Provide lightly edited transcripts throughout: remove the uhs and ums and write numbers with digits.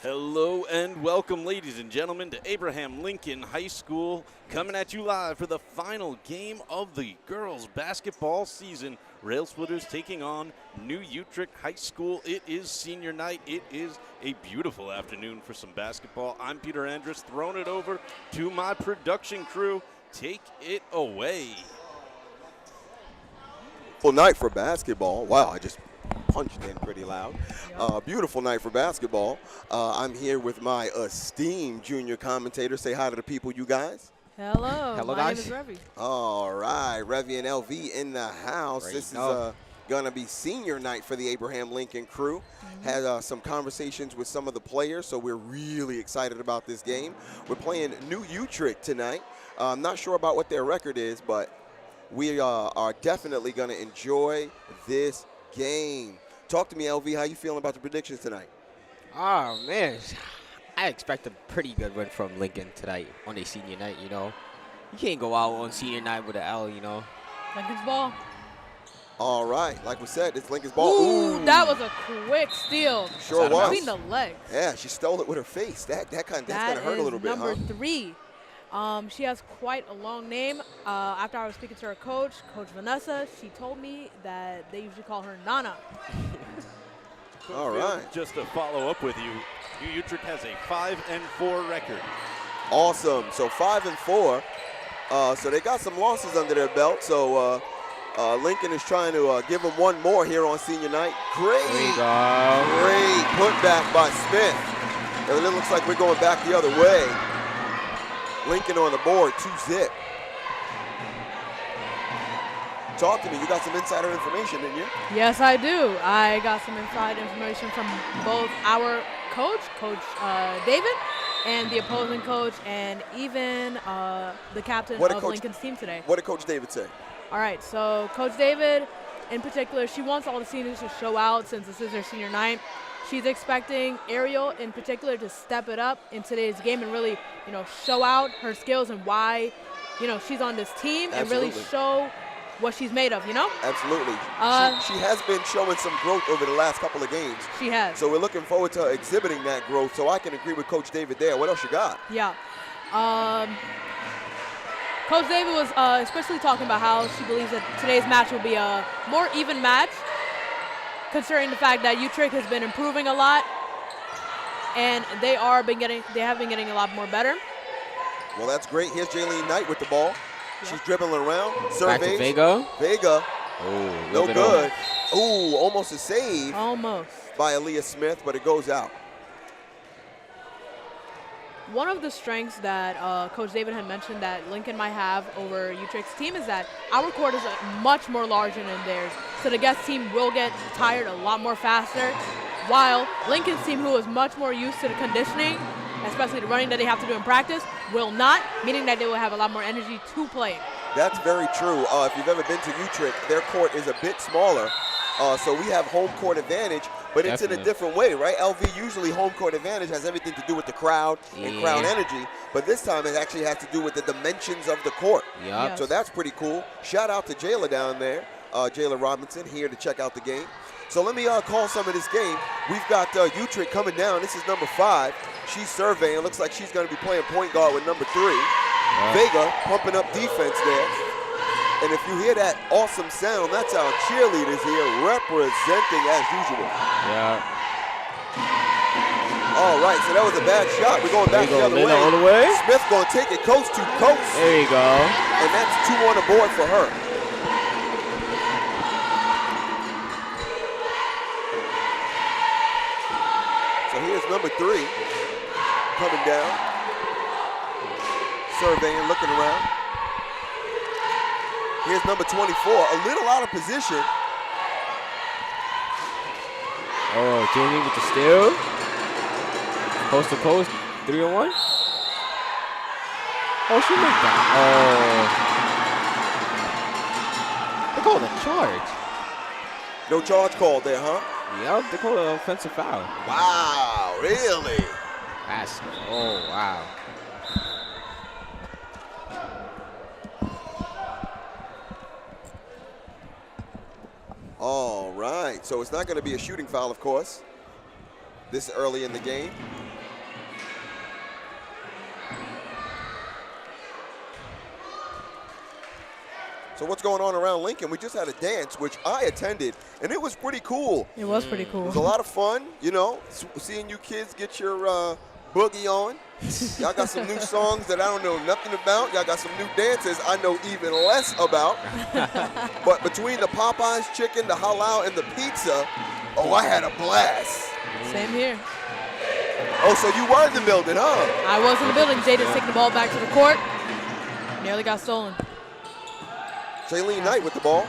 Hello and welcome, ladies and gentlemen, to Abraham Lincoln High School, coming at you live for the final game of the girls' basketball season. Rail Splitters taking on New Utrecht High School. It is senior night. It is a beautiful afternoon for some basketball. I'm Peter Andrus, throwing it over to my production crew. Take it away. Beautiful night for basketball. Wow, I just punched in pretty loud. Beautiful night for basketball. I'm here with my esteemed junior commentator. Say hi to the people, you guys. Hello. Hello, my guys. name is Revy. All right, Revy and LV in the house. This is going to be senior night for the Abraham Lincoln crew. Had some conversations with some of the players, so we're really excited about this game. We're playing New Utrecht tonight. I'm not sure about what their record is, but we are definitely going to enjoy this game. Talk to me, LV. How you feeling about the predictions tonight? Oh, man. I expect a pretty good win from Lincoln tonight on their senior night, you know. You can't go out on senior night with an L, you know. Lincoln's ball. All right. Like we said, it's Lincoln's ball. Ooh, that was a quick steal. Sure was. Between the legs. Yeah, she stole it with her face. That's going to hurt a little bit, number huh? 3. She has quite a long name. After I was speaking to her coach, Coach Vanessa, she told me that they usually call her Nana. All right. Just to follow up with you, New Utrecht has a 5-4 record. Awesome. So 5-4. So they got some losses under their belt. So Lincoln is trying to give them one more here on senior night. Great putback by Smith. And it looks like we're going back the other way. Lincoln on the board, 2-zip. Talk to me. You got some insider information, didn't you? Yes, I do. I got some inside information from both our coach, Coach David, and the opposing coach, and even the captain of Lincoln's team today. What did Coach David say? All right, so Coach David, in particular, she wants all the seniors to show out since this is their senior night. She's expecting Ariel, in particular, to step it up in today's game and really, show out her skills and why, she's on this team. Absolutely. And really show what she's made of, Absolutely. She has been showing some growth over the last couple of games. She has. So we're looking forward to her exhibiting that growth. So I can agree with Coach David there. What else you got? Yeah. Coach David was especially talking about how she believes that today's match will be a more even match, considering the fact that Utrecht has been improving a lot, and they have been getting a lot more better. Well, that's great. Here's Jaylene Knight with the ball. Yeah. She's dribbling around. Surveys. Back to Vega. Vega. Oh, No good. Ooh, almost a save. Almost. By Aaliyah Smith, but it goes out. One of the strengths that Coach David had mentioned that Lincoln might have over Utrecht's team is that our court is much more larger than theirs. So the guest team will get tired a lot more faster, while Lincoln's team, who is much more used to the conditioning, especially the running that they have to do in practice, will not, meaning that they will have a lot more energy to play. That's very true. If you've ever been to Utrecht, their court is a bit smaller. So we have home court advantage, but it's in a different way, right? LV, usually home court advantage has everything to do with the crowd and crowd energy, but this time it actually has to do with the dimensions of the court. Yep. So that's pretty cool. Shout out to Jayla down there, Jayla Robinson, here to check out the game. So let me call some of this game. We've got Utrecht coming down. This is number 5. She's surveying. Looks like she's going to be playing point guard with number 3. Vega pumping up defense there. And if you hear that awesome sound, that's our cheerleaders here representing as usual. Yeah. All right, so that was a bad shot. We're going back the other way. All the way. Smith going to take it coast to coast. There you go. And that's 2 on the board for her. So here's number 3 coming down, surveying, looking around. Here's number 24, a little out of position. Oh, Jamie with the steal. Coast to coast, 3-on-1. Oh, she made that. Oh. They called a charge. No charge called there, huh? Yep, they called an offensive foul. Wow, really? Wow. All right, so it's not going to be a shooting foul, of course, this early in the game. So what's going on around Lincoln? We just had a dance, which I attended, and it was pretty cool. It was pretty cool. It was a lot of fun, you know, seeing you kids get your boogie on. Y'all got some new songs that I don't know nothing about. Y'all got some new dances I know even less about. But between the Popeyes chicken, the halal, and the pizza, oh, I had a blast. Same here. Oh, so you were in the building, huh? I was in the building. Jaden's taking the ball back to the court. Nearly got stolen. Jaylene Knight with the ball.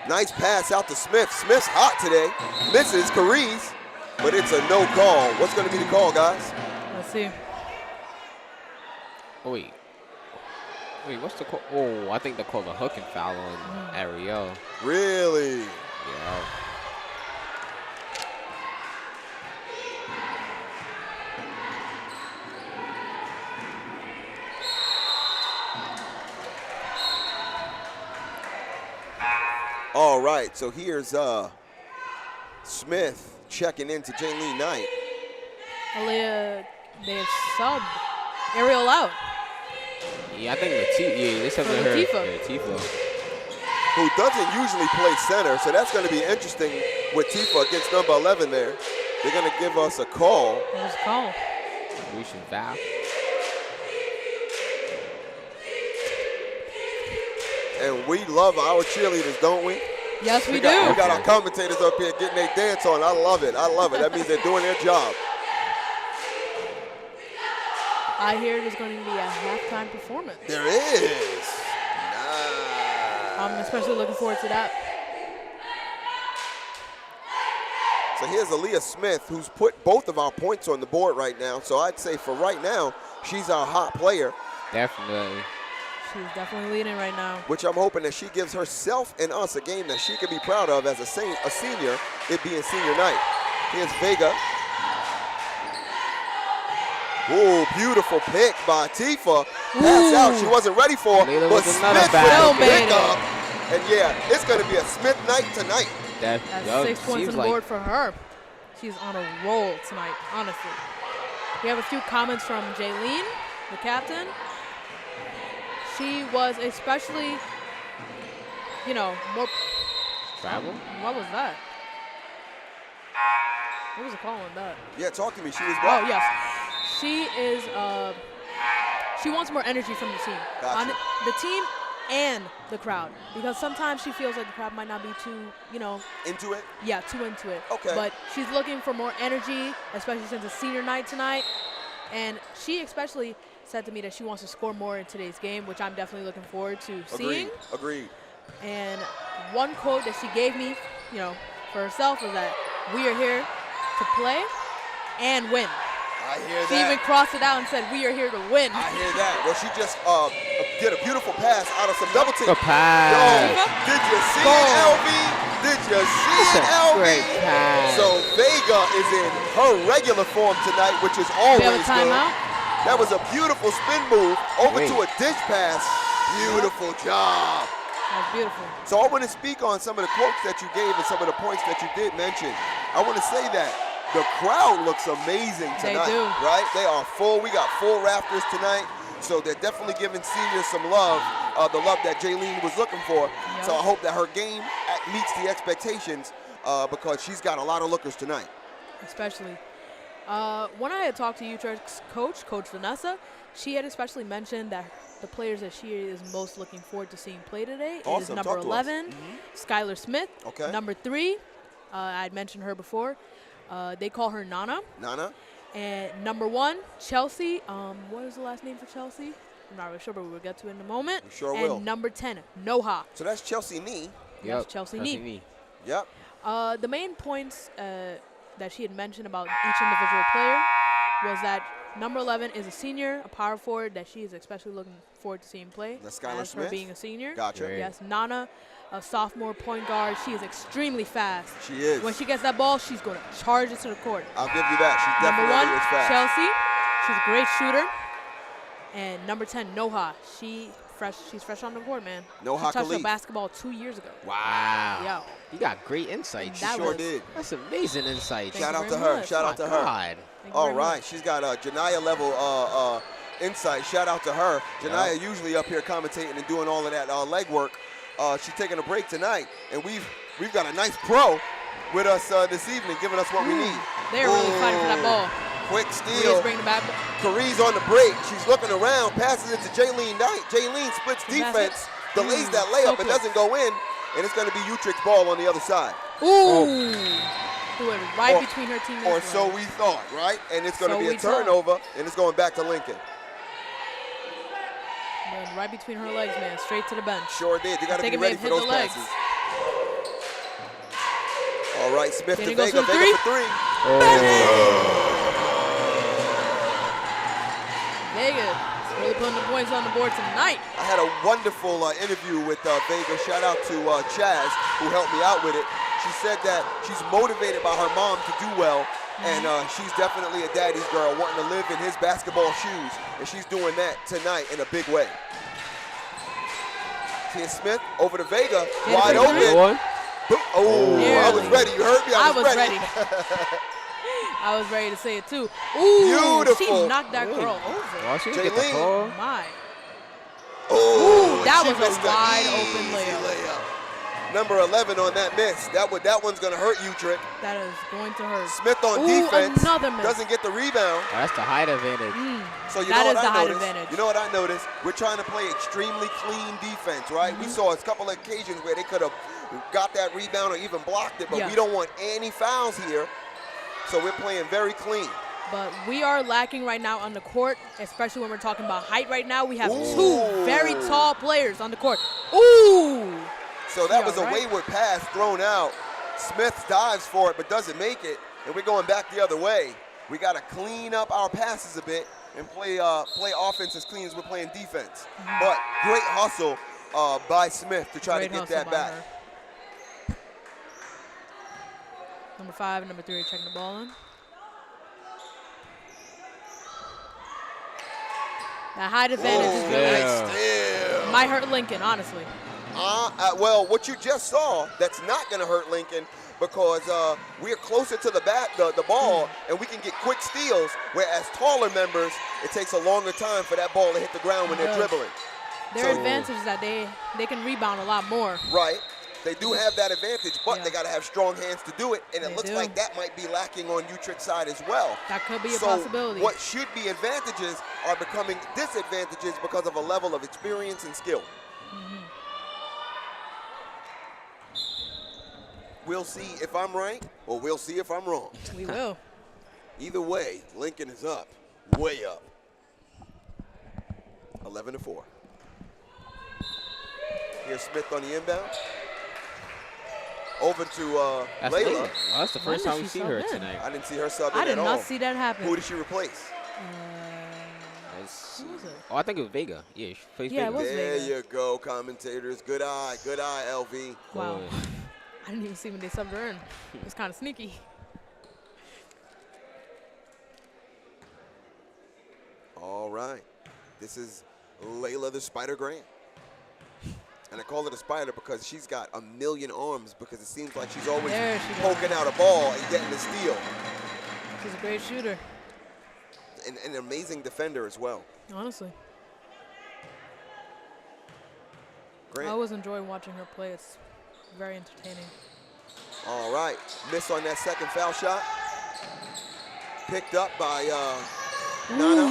Nice pass out to Smith. Smith's hot today. Misses Carice, but it's a no call. What's going to be the call, guys? Let's see. Oh, wait, what's the call? Oh, I think they called a hook and foul on Ariel. Really? Yeah. All right, so here's Smith checking into Jaylene Knight. Aaliyah, they have subbed Ariel out. Yeah, I think they said For her. Latifah. Yeah, Latifah. Who doesn't usually play center, so that's going to be interesting with Tifa against number 11 there. They're going to give us a call. There's a call. Lucian foul. And we love our cheerleaders, don't we? Yes, we We do. got our commentators up here getting their dance on. I love it. I love it. That means they're doing their job. I hear there's going to be a halftime performance. There is. Nice. I'm especially looking forward to that. So here's Aaliyah Smith, who's put both of our points on the board right now. So I'd say for right now, she's our hot player, Definitely. She's definitely leading right now. which I'm hoping that she gives herself and us a game that she can be proud of as a senior, it being senior night. Here's Vega. Ooh, beautiful pick by Tifa. Pass out, she wasn't ready for it, Layla but with Smith another with bad the pick. pick up. And yeah, it's going to be a Smith night tonight. That's Yup, 6 points seems on the like board for her. She's on a roll tonight, honestly. We have a few comments from Jaylene, the captain. She was especially, more. travel. What was that? What was the call on that? Yeah, talk to me. She was Oh, what? yes. She is, she wants more energy from the team. Gotcha. On the team and the crowd. Because sometimes she feels like the crowd might not be too, Into it? too into it. Okay. But she's looking for more energy, especially since it's senior night tonight. And she especially said to me that she wants to score more in today's game, which I'm definitely looking forward to seeing. Agreed. And one quote that she gave me, for herself was that we are here to play and win. I hear She even that. crossed it out and said, we are here to win. I hear that. Well, she just did a beautiful pass out of some double team. Good pass. Did you see it, LV? Did you see it, That's a LV? great pass. So Vega is in her regular form tonight, which is We have a always good. timeout. That was a beautiful spin move over Great. to a dish pass. Beautiful job. That's beautiful. So I want to speak on some of the quotes that you gave and some of the points that you did mention. I want to say that the crowd looks amazing They tonight, do. right? They are full. We got full rafters tonight. So they're definitely giving seniors some love, the love that Jaylene was looking for. Yep. So I hope that her game meets the expectations because she's got a lot of lookers tonight. Especially. When I had talked to Utrecht's Coach Vanessa, she had especially mentioned that the players that she is most looking forward to seeing play today is Awesome. number Talk to us. 11, Skylar Smith. Okay. Number 3, I'd mentioned her before. They call her Nana. Nana? And number 1, Chelsea. What is the last name for Chelsea? I'm not really sure, but we'll get to it in a moment. We sure and will. number 10, Noha. So that's Chelsea Nee. That's Chelsea Nee. Nee. Yep. The main points that she had mentioned about each individual player was that number 11 is a senior, a power forward that she is especially looking forward to seeing play. That's Skylar as her Smith? being a senior. Gotcha. Great. Yes, Nana, a sophomore point guard. She is extremely fast. She is. When she gets that ball, she's going to charge it to the court. I'll give you that. She Number definitely 1, is fast. Chelsea. She's a great shooter. And number 10, Noha. She's fresh on the court, man. Noha She touched the Khalif. basketball 2 years ago. Wow. Yo. You got great insights. That Sure was- did. That's amazing insights. Thank Shout you out to very her. much. Shout out to her. God. Thank you All very right, much. she's got a Janiyah level insight. Shout out to her. Janiyah usually up here commentating and doing all of that leg work. She's taking a break tonight, and we've got a nice pro with us this evening, giving us what we need. They're really fighting for that ball. Quick steal. Carie's on the break. She's looking around, passes it to Jaylene Knight. Jaylene splits defense, delays that layup, but doesn't go in, and it's going to be Utrecht's ball on the other side. Ooh. Threw it right between her teammates. Or so we thought, right? And it's going to be a turnover, and it's going back to Lincoln. Right between her legs, man. Straight to the bench. Sure did. You got to be ready for those passes. All right, Smith to Vega. Vega for three. Vega really putting the points on the board tonight. I had a wonderful interview with Vega. Shout out to Chaz, who helped me out with it. She said that she's motivated by her mom to do well, and she's definitely a daddy's girl, wanting to live in his basketball shoes, and she's doing that tonight in a big way. Tia Smith over to Vega, wide open. Oh, I was ready. You heard me? I was ready. I was ready to say it too. Ooh, beautiful. She knocked that girl over. Well, she didn't get the ball. My. Ooh, that was a wide open layup. Number 11 on that miss. That one's going to hurt Utrecht. That is going to hurt. Smith on defense. Another miss. Doesn't get the rebound. Oh, that's the height advantage. So you know what I noticed? You know what I noticed? We're trying to play extremely clean defense, right? We saw a couple of occasions where they could have got that rebound or even blocked it, but we don't want any fouls here. So we're playing very clean. But we are lacking right now on the court, especially when we're talking about height right now. We have two very tall players on the court. Ooh! So that was a wayward pass thrown out. Smith dives for it but doesn't make it, and we're going back the other way. We got to clean up our passes a bit and play offense as clean as we're playing defense. But great hustle by Smith to try to get that back. Number 5 and number 3 checking the ball in. That height advantage is really might hurt Lincoln, honestly. Well, what you just saw, that's not going to hurt Lincoln because we're closer to the ball, and we can get quick steals, whereas taller members, it takes a longer time for that ball to hit the ground when they're dribbling. Their advantage is that they can rebound a lot more. Right. They do have that advantage, but they got to have strong hands to do it, and it looks like that might be lacking on Utrecht's side as well. That could be a possibility. What should be advantages are becoming disadvantages because of a level of experience and skill. We'll see if I'm right, or we'll see if I'm wrong. We will. Either way, Lincoln is up, way up. 11-4. Here's Smith on the inbound. Over to Layla. Well, that's the first time we see her tonight. I didn't see her sub in at all. I did not see that happen. Who did she replace? Who was it? Oh, I think it was Vega. Yeah, she faced Yeah, Vega. it was There Vega. you go, commentators. Good eye, LV. Wow. I didn't even see when they subbed her in. It was kind of sneaky. All right. This is Layla the Spider Grant. And I call her the spider because she's got a million arms because it seems like she's always poking out a ball and getting the steal. She's a great shooter. And an amazing defender as well. Honestly. Grant. I always enjoy watching her play. It's very entertaining. All right. Miss on that second foul shot. Picked up by Nana.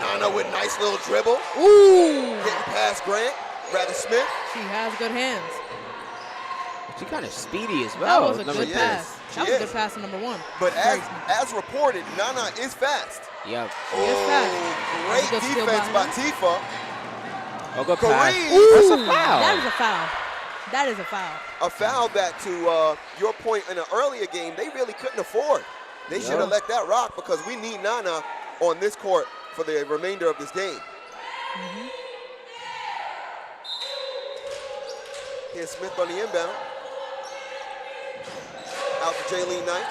Nana with nice little dribble. Ooh! Getting past Grant. Rather Smith. She has good hands. She's kind of speedy as well. That was a good pass. That was a good pass to number 1. But as reported, Nana is fast. Yep. She is fast. Great defense by Tifa. Oh, good pass. Ooh, that's a foul. That is a foul. That is a foul. A foul that, to your point in an earlier game, they really couldn't afford. They should have let that rock because we need Nana on this court for the remainder of this game. Here's Smith on the inbound. Out to Jaylene Knight.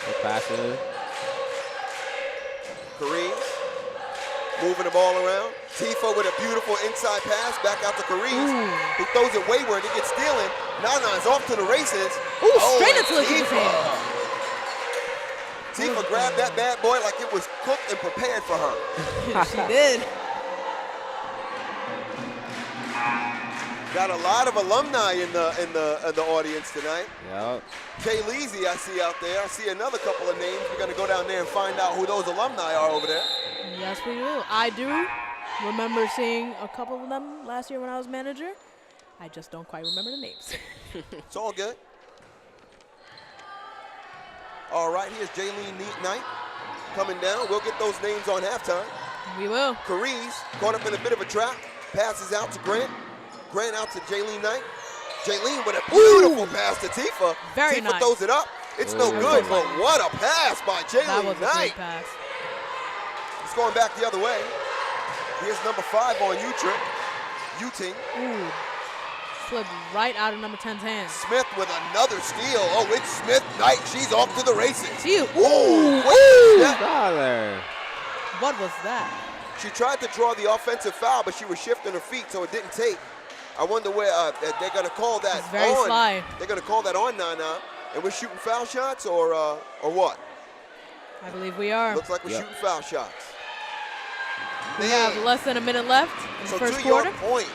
Good passer. Kareem moving the ball around. Tifa with a beautiful inside pass back out to Kareem, who throws it wayward. It gets stealing. Nana is off to the races. Ooh, straight into Tifa's hand. Tifa grabbed that bad boy like it was cooked and prepared for her. She did. Got a lot of alumni in the audience tonight. Yep. Kay Leasy, I see out there. I see another couple of names. We're going to go down there and find out who those alumni are over there. Yes, we do. I do remember seeing a couple of them last year when I was manager. I just don't quite remember the names. It's all good. All right, here's Jaylene Knight coming down. We'll get those names on halftime. We will. Carice caught up in a bit of a trap. Passes out to Grant. Grant out to Jaylene Knight. Jaylene with a beautiful pass to Tifa. Very Tifa nice. throws it up. It's no good, but what a pass by That was Jaylene a Knight. great pass. It's going back the other way. Here's number 5 on Utrecht. Uting. Ooh. Slipped right out of number 10's hands. Smith with another steal. Oh, it's Smith Knight. She's off to the races. Ooh. Dollar. What was that? She tried to draw the offensive foul, but she was shifting her feet, so it didn't take. I wonder where they're going to call that It's very on. sly. They're going to call that on Nana, and we're shooting foul shots or what? I believe we are. Looks like we're shooting foul shots. We have less than a minute left in So the first to quarter. your point,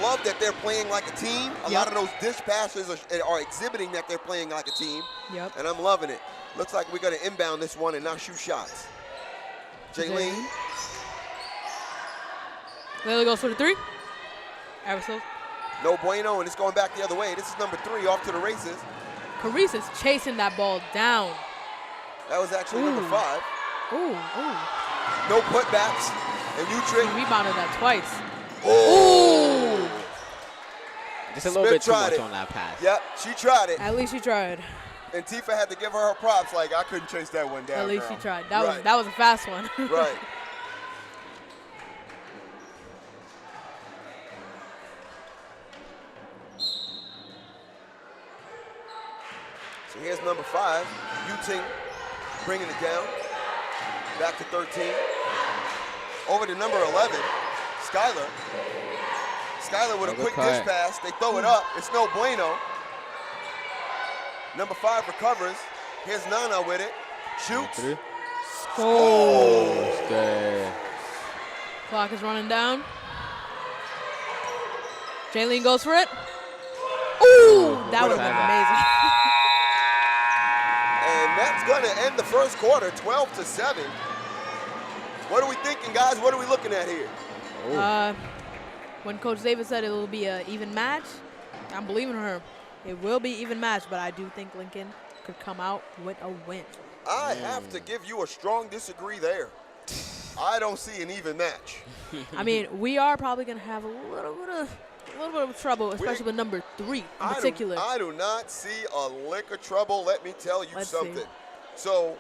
love that they're playing like a team. A lot of those dish passes are exhibiting that they're playing like a team. Yep. And I'm loving it. Looks like we're going to inbound this one and not shoot shots. Jaylene. Layla goes for the 3. Aerosol. No bueno, and it's going back the other way. This is number 3 off to the races. Carice is chasing that ball down. That was actually number 5. Ooh. No putbacks. And She Utrecht. rebounded that twice. Oh! Just a little Smith bit too tried much it. on that pass. Yep, she tried it. At least she tried. And Tifa had to give her props like, I couldn't chase that one down, At least girl. she tried. That was a fast one. Right. So here's number 5, Uting bringing it down. Back to 13. Over to number 11, Skylar. Skylar with a quick dish pass. They throw it up. It's no bueno. Number 5 recovers. Here's Nana with it. Shoots. Oh, good. Clock is running down. Jaylene goes for it. Ooh, that would have been amazing. And that's going to end the first quarter, 12-7. What are we thinking, guys? What are we looking at here? When Coach David said it will be an even match, I'm believing her. It will be even match, but I do think Lincoln could come out with a win. I have to give you a strong disagree there. I don't see an even match. I mean, we are probably going to have a little bit of trouble, especially with number 3 in particular. I do not see a lick of trouble, let me tell you something. See. So,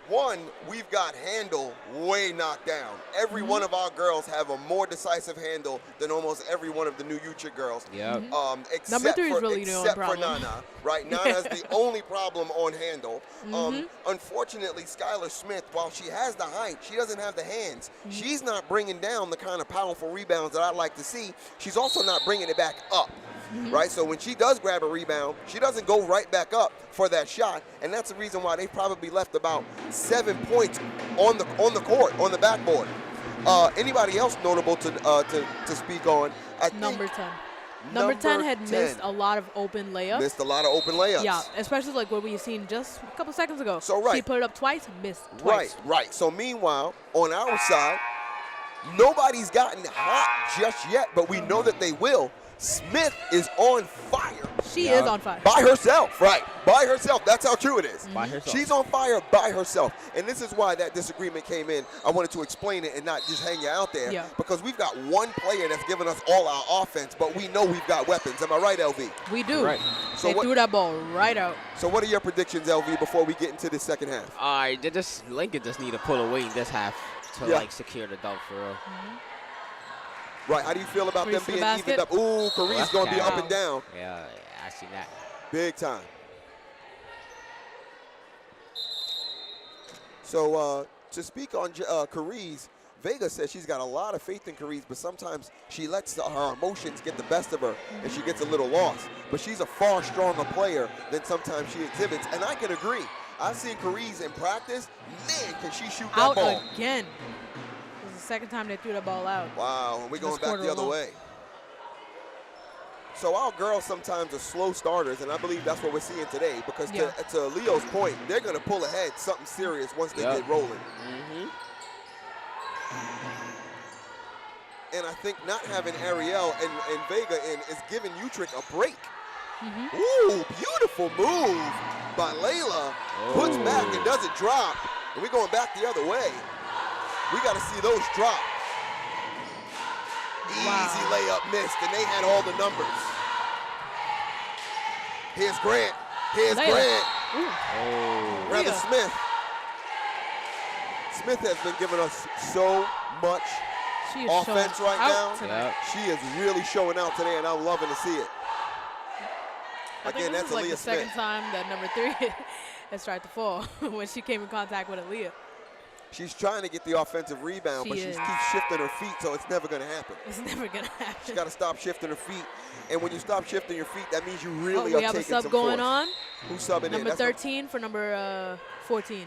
one, we've got handle way knocked down. Every one of our girls have a more decisive handle than almost every one of the new Utrecht girls. Yep. Except Number 3 is really the only except for problem. Nana, right? Nana's the only problem on handle. Unfortunately, Skylar Smith, while she has the height, she doesn't have the hands. She's not bringing down the kind of powerful rebounds that I'd like to see. She's also not bringing it back up. Right, so when she does grab a rebound, she doesn't go right back up for that shot, and that's the reason why they probably left about 7 points on the court, on the backboard. Anybody else notable to speak on? I think Number 10. Number 10 had missed a lot of open layups. Missed a lot of open layups. Yeah, especially like what we seen just a couple seconds ago. So, right. She put it up twice, missed twice. Right. So meanwhile, on our side, nobody's gotten hot just yet, but we know that they will. Smith is on fire. She is on fire. By herself, right. By herself. That's how true it is. By herself. She's on fire by herself. And this is why that disagreement came in. I wanted to explain it and not just hang you out there. Yeah. Because we've got one player that's giving us all our offense, but we know we've got weapons. Am I right, LV? We do. Right. So They threw that ball right out. So what are your predictions, LV, before we get into the second half? All right, Lincoln just need to pull away in this half to like secure the dub for real. Right, how do you feel about Carice them to the being basket. evened up? Ooh, Carice that's going to be down. up and down. Yeah, I see that. Big time. So to speak on Carice, Vega says she's got a lot of faith in Carice, but sometimes she lets her emotions get the best of her and she gets a little lost. But she's a far stronger player than sometimes she exhibits, and I can agree. I've seen Carice in practice. Man, can she shoot that Out ball. again. This is the second time they threw that ball out. Wow, and we're going This back quarter the other alone. way. So our girls sometimes are slow starters, and I believe that's what we're seeing today because Yeah. to Leo's point, they're going to pull ahead something serious once they get rolling. And I think not having Ariel and Vega in is giving Utrecht a break. Ooh, beautiful move by Layla. Puts back and doesn't drop. And we're going back the other way. We got to see those drop. Easy layup missed, and they had all the numbers. Here's Grant. Here's Grant. Rather Leah. Smith. Smith has been giving us so much She is offense showing right out now. tonight. She is really showing out today, and I'm loving to see it. I think Again, this that's is like Aaliyah the second Smith. time that number 3 has tried to fall when she came in contact with Aaliyah. She's trying to get the offensive rebound, but she is. keeps shifting her feet, so it's never going to happen. It's never going to happen. She's got to stop shifting her feet. And when you stop shifting your feet, that means you really we are have a taking sub some going force. on. Who's subbing in? Number That's 13 for number 14.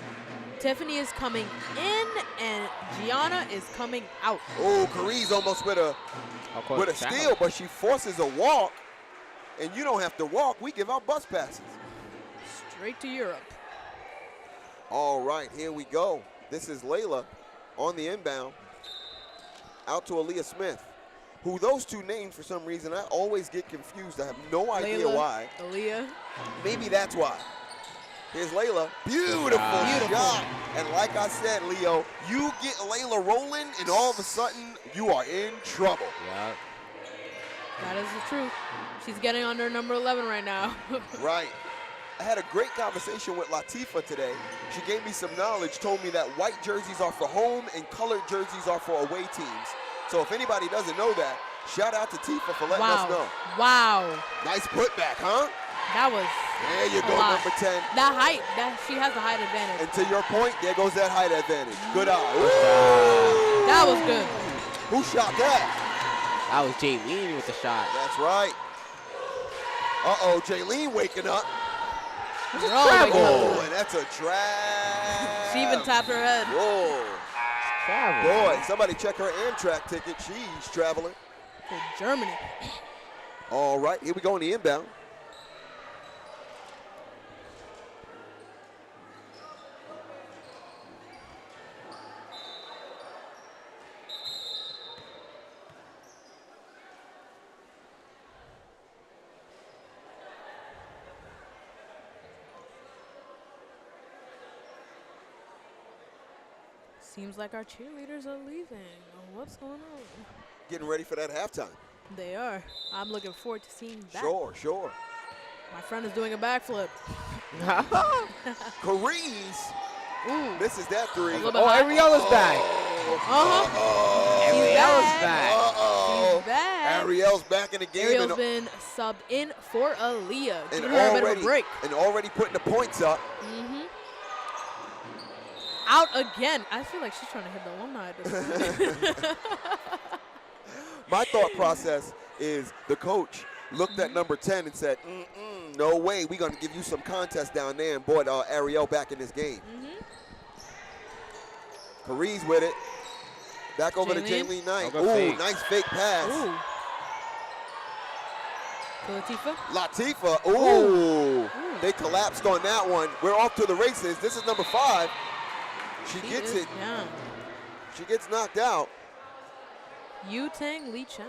Tiffany is coming in, and Gianna is coming out. Oh, Carice almost with a steal, but she forces a walk. And you don't have to walk. We give out bus passes. Straight to Europe. All right, here we go. This is Layla on the inbound. Out to Aaliyah Smith, who those two names, for some reason, I always get confused. I have no idea Layla, why. Aaliyah. Maybe that's why. Here's Layla. Beautiful shot. And like I said, Leo, you get Layla rolling, and all of a sudden, you are in trouble. Yeah. That is the truth. She's getting under number 11 right now. Right. I had a great conversation with Latifa today. She gave me some knowledge, told me that white jerseys are for home and colored jerseys are for away teams. So if anybody doesn't know that, shout out to Tifa for letting us know. Wow. Nice putback, huh? That was There you go, lot. number 10. That height, she has the height advantage. And to your point, there goes that height advantage. Good eye. That was good. Who shot that? That was Jaylene with the shot. That's right. Uh-oh, Jaylene waking up. Oh, and that's a drag. she even tapped her head. Whoa. Travel. Boy, somebody check her Amtrak ticket. She's traveling. To Germany. All right, here we go on the inbound. Seems like our cheerleaders are leaving. What's going on? Getting ready for that halftime. They are. I'm looking forward to seeing that. Sure. My friend is doing a backflip. Carice Ooh. misses that three. A little bit Oh, high. Ariella's back. Ariella's back. She's back. Ariel's back in the game. Ariel's and, been subbed in for Aaliyah. and Giving her a bit of a break. already putting the points up. Out again. I feel like she's trying to hit the alumni at this point. My thought process is the coach looked at number 10 and said, no way, we're going to give you some contest down there and brought Ariel back in this game. Carice with it. Back over to Jaylene Knight. I'll go Ooh, fake. nice fake pass. Ooh. To Latifa. Latifa, ooh. They collapsed on that one. We're off to the races. This is number 5. She gets it. Yeah. She gets knocked out. Yutang Lee Chen.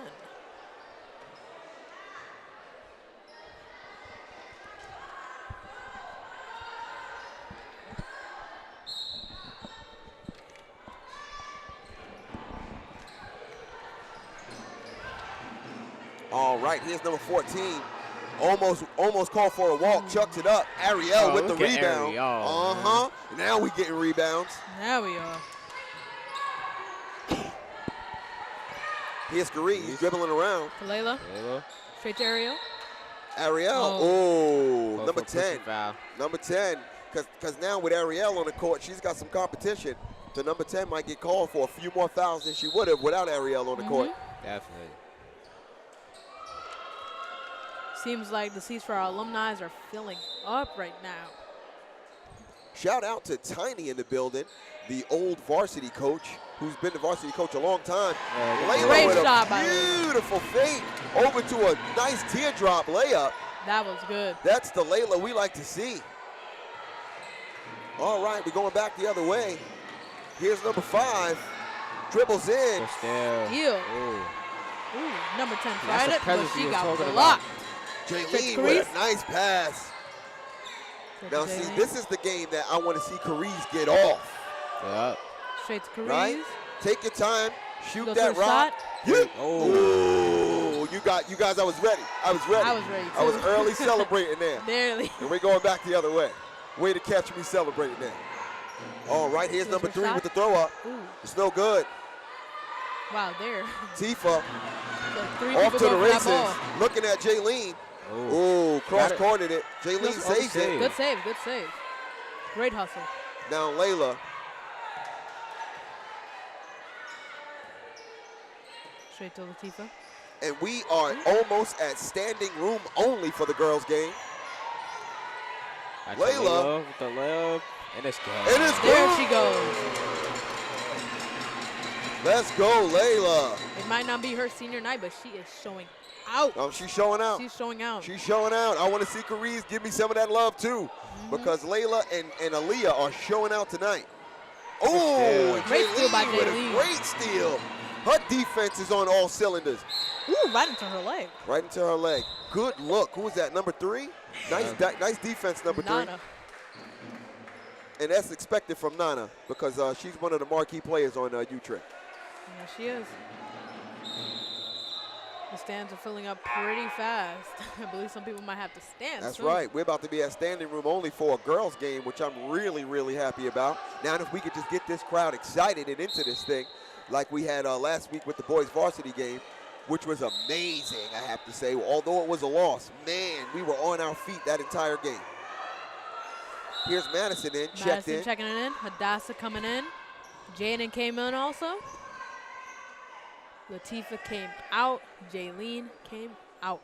All right, here's number 14. Almost called for a walk, chucks it up. Ariel with the look at rebound. Ariel. Now we getting rebounds. There we are. Here's Carice dribbling around. To Layla. Straight to Ariel. Ariel, Go number for a pushing 10. foul. Number 10, because now with Ariel on the court, she's got some competition. The number 10 might get called for a few more fouls than she would have without Ariel on the court. Definitely. Seems like the seats for our alumni are filling up right now. Shout out to Tiny in the building, the old varsity coach, who's been the varsity coach a long time. Layla Great with shot a by Layla. beautiful fake over to a nice teardrop layup. That was good. That's the Layla we like to see. All right, we're going back the other way. Here's number 5. Dribbles in. Just there. Yeah. Ooh. Ooh, number 10 That's tried the it, but presence she you were got talking blocked. Jaylene Straight with Carice. a nice pass. Straight Now to see, Jaylene. this is the game that I want to see Carice get off. Yeah. Straight to Carice. Right? Take your time, shoot Go that for a rock. shot. Yeah. Oh. Ooh, you guys, I was ready. I was ready. I was ready, I was too. early celebrating there. Barely. And we're going back the other way. Way to catch me celebrating there. All right, here's Goes number for 3 shot. with the throw up. Ooh. It's no good. Wow, there. Tifa Like 3 off people to the go for that races. ball. Looking at Jaylene. Oh. Ooh, Got cross-cornered it. Jaylene Good saves save. it. Good save, good save. Great hustle. Now Layla. Straight to Latifah. And we are almost at standing room only for the girls' game. That's Layla. with the layup. And it's good. It is There good. she goes. Let's go, Layla. It might not be her senior night, but she is showing out. Oh, she's showing out. She's showing out. She's showing out. I want to see Carice give me some of that love too, because Layla and Aaliyah are showing out tonight. Oh, Great steal by Jaylene with a Jaylene. great steal. Her defense is on all cylinders. Ooh, right into her leg. Right into her leg. Good look. Who was that? Number 3? Nice defense, number 3. Nana. And that's expected from Nana because she's one of the marquee players on Utrecht. Yeah, she is. The stands are filling up pretty fast. I believe some people might have to stand. That's soon. right. We're about to be at standing room only for a girls' game, which I'm really, really happy about. Now, if we could just get this crowd excited and into this thing, like we had last week with the boys' varsity game, which was amazing, I have to say. Although it was a loss, man, we were on our feet that entire game. Here's Madison in, checked Madison in. checking it in. Hadassah coming in. Jaden came in also. Latifah came out. Jaylene came out.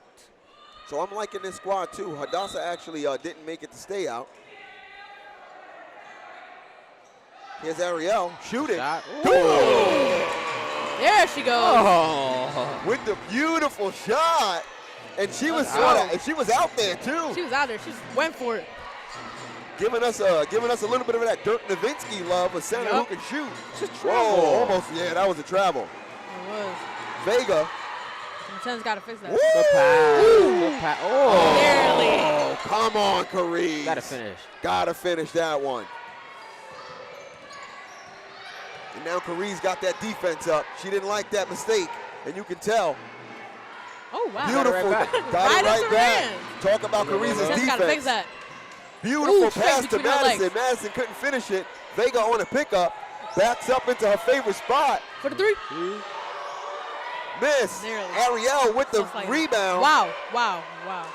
So I'm liking this squad too. Hadassah actually didn't make it to stay out. Here's Ariel shooting. Shot. There she goes. Oh. With the beautiful shot. And she was she was out there too. She was out there. She just went for it. Giving us a little bit of that Dirk Nowitzki love, a center who can shoot. Whoa, almost, yeah, that was a travel. It was. Vega. Ten's got to fix that. Woo! Good pass. Good pass. Oh. Barely. Oh, come on, Carice. Gotta finish. Gotta finish that one. And now Carice got that defense up. She didn't like that mistake, and you can tell. Oh, wow. Beautiful. right back. Got it Right right into back. hands. Talk about Carice's Ten's got to fix defense. that. Beautiful Ooh, straight pass to between her Madison. legs. Madison couldn't finish it. Vega on a pickup. Backs up into her favorite spot. For the 3. Miss. Nearly. Ariel with the Just like- rebound. Wow, wow, wow.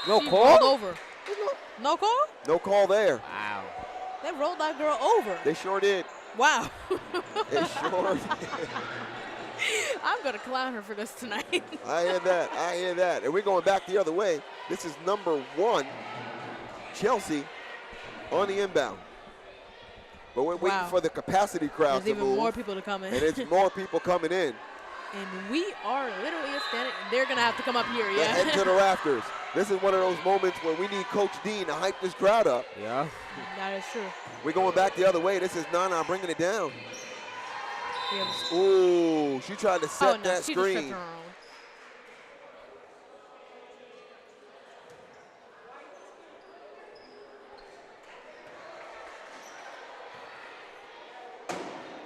No She call? rolled over. No call? No call there. Wow. They rolled that girl over. They sure did. Wow. They sure did. I'm going to clown her for this tonight. I hear that. I hear that. And we're going back the other way. This is number 1, Chelsea, on the inbound. But we're waiting Wow. for the capacity crowd There's to even move. more people to come in. And it's more people coming in. And we are literally standing. They're going to have to come up here, They're heading to yeah. the rafters. This is one of those moments where we need Coach Dean to hype this crowd up. Yeah. That is true. We're going back the other way. This is Nana bringing it down. We have- Ooh, she tried to set oh, no, that she just tripped screen. her own.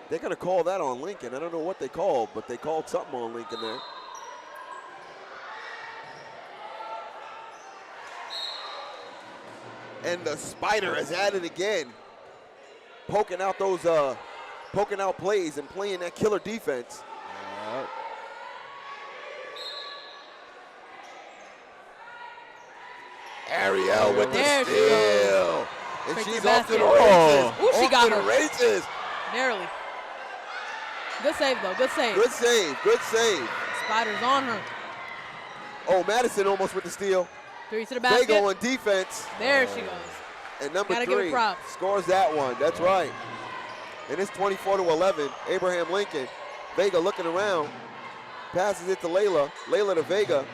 They're going to call that on Lincoln. I don't know what they called, but they called something on Lincoln there. And the Spider is at it again. Poking out those, poking out plays and playing that killer defense. Ariel with the There she steal. And Straight to she's the off to the basket. races. Ooh, she Off got to the her. races. Barely. Good save, though. Good save. Good save, good save. Spiders on her. Oh, Madison almost with the steal. 3 to the They basket. go on defense. There she goes. And number Gotta give it 3 props. scores that one. That's right. And it's 24-11. Abraham Lincoln. Vega looking around. Passes it to Layla. Layla to Vega.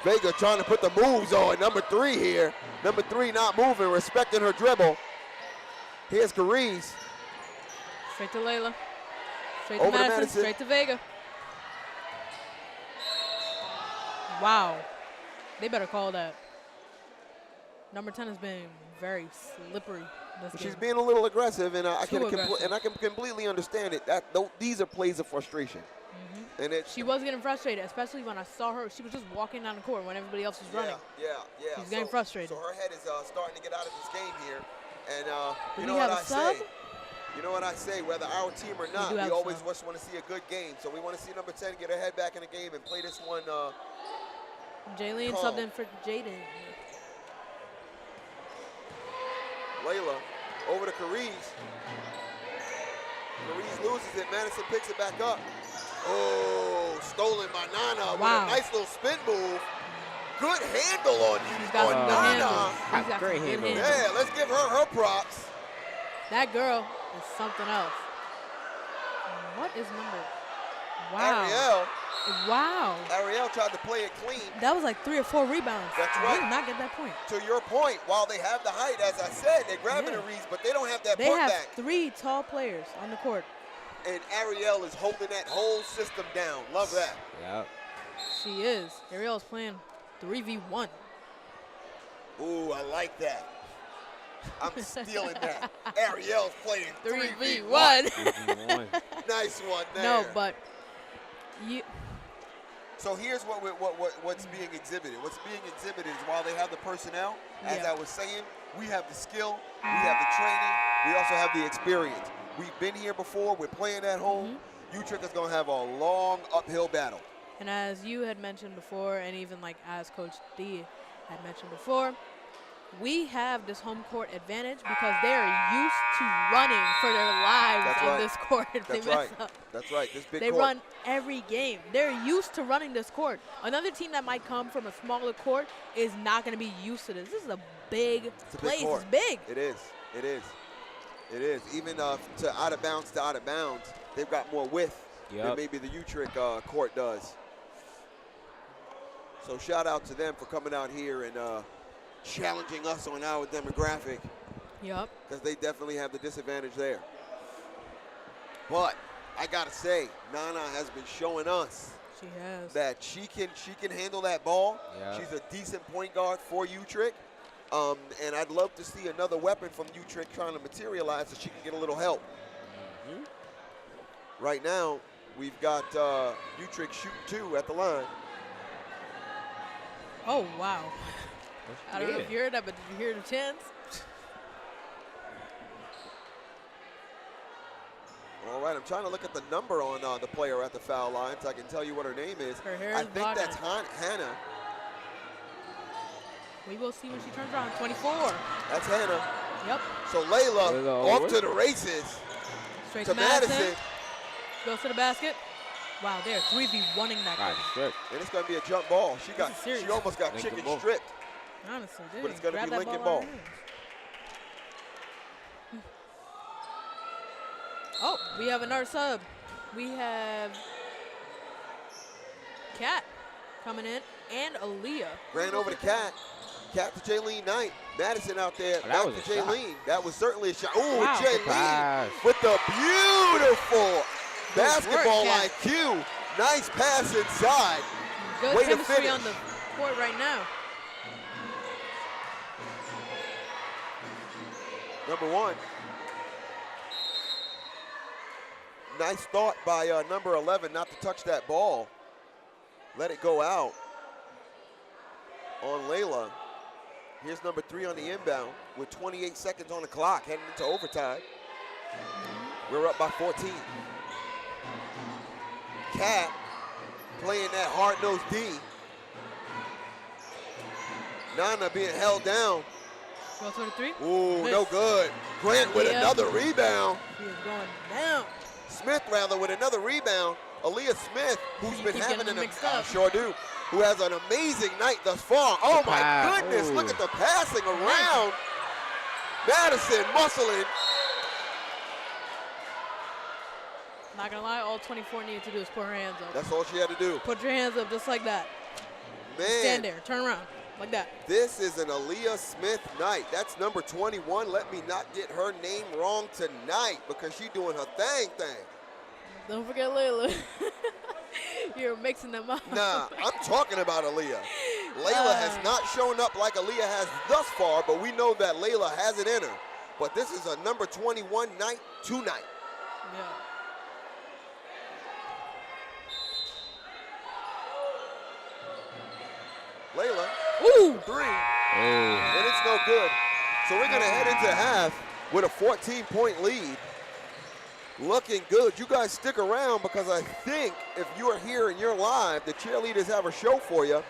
Vega trying to put the moves on. Number 3 here. Number 3 not moving, respecting her dribble. Here's Carice. Straight to Layla. Straight Over to to Madison. Madison. Straight to Vega. Wow. They better call that. Number 10 has been very slippery this She's game. being a little aggressive, and I Too can aggressive. completely understand it. These are plays of frustration. And She was getting frustrated, especially when I saw her. She was just walking down the court when everybody else was running. Yeah. She's getting frustrated. So her head is starting to get out of this game here. And Do you we know what have I a sub? say? You know what I say? Whether our team or not, do we have a always sub. just want to see a good game. So we want to see number 10 get her head back in the game and play this one. Jaylene Calm. subbed in for Jaden. Layla over to Carice. Carice loses it. Madison picks it back up. Oh, stolen by Nana Wow. with a nice little spin move. Good handle on She's got some good Nana. handles. She's got Great some good handle. handles. Yeah, let's give her props. That girl is something else. What is number? Wow. Wow. Ariel tried to play it clean. That was like 3 or 4 rebounds. That's I right. did not get that point. To your point, while they have the height, as I said, they're grabbing Yeah. the reads, but they don't have that They put have back. 3 tall players on the court. And Ariel is holding that whole system down. Love that. Yep. She is. Ariel's playing 3v1. Ooh, I like that. I'm stealing that. Ariel's playing 3v1. 3v1. Nice one there. No, but you. So here's what's being exhibited. What's being exhibited is while they have the personnel, as Yeah. I was saying, we have the skill, we have the training, we also have the experience. We've been here before. We're playing at home. Utrecht is going to have a long uphill battle. And as you had mentioned before, and even like as Coach D had mentioned before, we have this home court advantage because they are used to running for their lives That's on right. this court if That's they mess right. up. That's right. This big They court. run every game. They're used to running this court. Another team that might come from a smaller court is not going to be used to this. This is a big It's a big place. court. It's big. It is. It is. It is. Even to out of bounds, they've got more width than Yep. maybe the Utrecht court does. So shout out to them for coming out here and challenging us on our demographic, Yup. because they definitely have the disadvantage there. But I gotta say, Nana has been showing us She has. that she can handle that ball. Yeah. She's a decent point guard for Utrecht. And I'd love to see another weapon from Utrecht trying to materialize so she can get a little help. Right now, we've got Utrecht shoot 2 at the line. Oh, wow. I don't know if you heard that, but did you hear the chants? All right, I'm trying to look at the number on the player at the foul line so I can tell you what her name is. Her hair I is think blocking that's it. Hannah. We will see when she turns around. 24. That's Hannah. Yep. So Layla Layla off over. to the races. Straight To to Madison. Madison. Goes to the basket. Wow, they're 3v1ing that Got game. stripped. And it's going to be a jump ball. She is serious. She almost got Lincoln chicken ball. stripped. Honestly, they But it's didn't gonna grab be that Lincoln ball. ball. out of her hands. Oh, we have another sub. We have Kat coming in and Aaliyah. Ran over to Kat. Kat to Jaylene Knight. Madison out there. Oh, that Back was to a shot. Jaylene. That was certainly a shot. Ooh, Wow. Jaylene Pass. with the beautiful basketball Kat. IQ. Nice pass inside. Good Way to chemistry finish. on the court right now. Number 1. Nice thought by number 11 not to touch that ball. Let it go out on Layla. Here's number 3 on the inbound with 28 seconds on the clock heading into overtime. We're up by 14. Kat playing that hard-nosed D. Nana being held down. Goes for the 3. Ooh, Miss. no good. Grant with Yeah. another rebound. He is going down. Smith, rather, with another rebound. Aaliyah Smith, who's You been keep having getting an them mixed I up. sure do, who has an amazing night thus far. Oh my pass. goodness, Ooh. look at the passing around. Madison muscling. Not gonna lie, all 24 needed to do is put her hands up. That's all she had to do. Put your hands up just like that. Man. Stand there, turn around, like that. This is an Aaliyah Smith night. That's number 21. Let me not get her name wrong tonight because she doing her thing. Don't forget Layla. You're mixing them up. Nah, I'm talking about Aaliyah. Layla has not shown up like Aaliyah has thus far, but we know that Layla has it in her. But this is a number 21 night tonight. Yeah. Layla, Ooh. 3, and it's no good. So we're gonna head into half with a 14-point lead. Looking good. You guys stick around because I think if you are here and you're live, the cheerleaders have a show for you.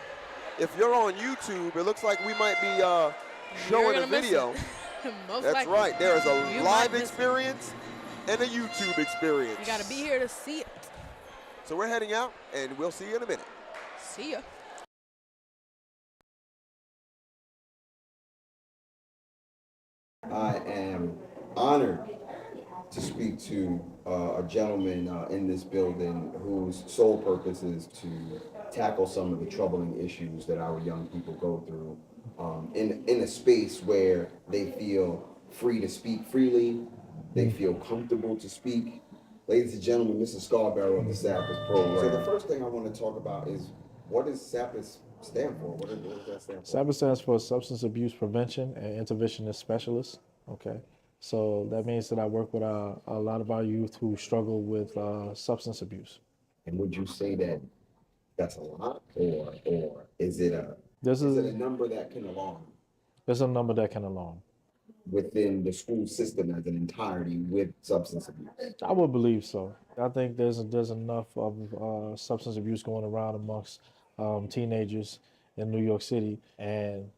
If you're on YouTube, it looks like we might be showing a video. That's likely. right. There is a You live might miss experience and a YouTube experience. You gotta be here to see it. So we're heading out, and we'll see you in a minute. See ya. I am honored to speak to a gentleman in this building whose sole purpose is to tackle some of the troubling issues that our young people go through in a space where they feel free to speak freely, they feel comfortable to speak. Ladies and gentlemen, Mr. Scarborough of the SAPPERS program. So the first thing I want to talk about is, what does SAPPERS stand for? What does that stand for? SAPPERS stands for Substance Abuse Prevention and Interventionist Specialist. Okay, so that means that I work with a lot of our youth who struggle with substance abuse. And would you say that that's a lot, or is it a number that can alarm There's a number that can alarm. within the school system as an entirety with substance abuse? I would believe so. I think there's enough of substance abuse going around amongst teenagers in New York City, and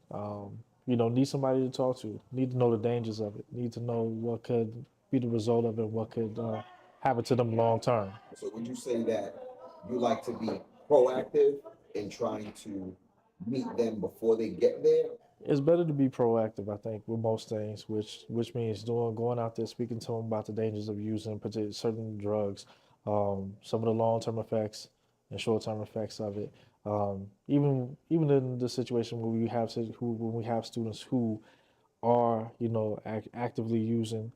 need somebody to talk to, need to know the dangers of it, need to know what could be the result of it, what could happen to them long term. So would you say that you like to be proactive in trying to meet them before they get there? It's better to be proactive, I think, with most things, which means going out there, speaking to them about the dangers of using certain drugs, some of the long-term effects and short-term effects of it. Even in the situation where we have students who are actively using,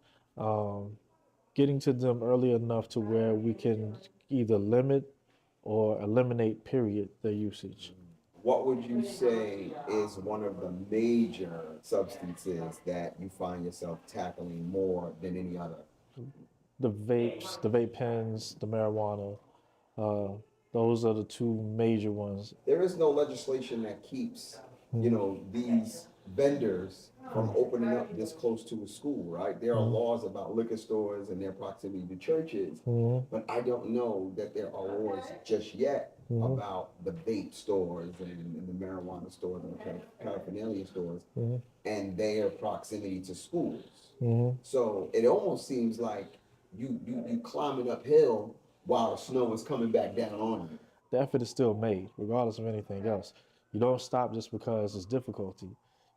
getting to them early enough to where we can either limit or eliminate their usage. What would you say is one of the major substances that you find yourself tackling more than any other? The vapes, the vape pens, the marijuana. Those are the two major ones. There is no legislation that keeps, these vendors from opening up this close to a school, right? There are laws about liquor stores and their proximity to churches, but I don't know that there are laws just yet about the vape stores and the marijuana stores and the paraphernalia stores and their proximity to schools. So it almost seems like you climbing uphill while the snow is coming back down on you. The effort is still made, regardless of anything else. You don't stop just because it's difficulty.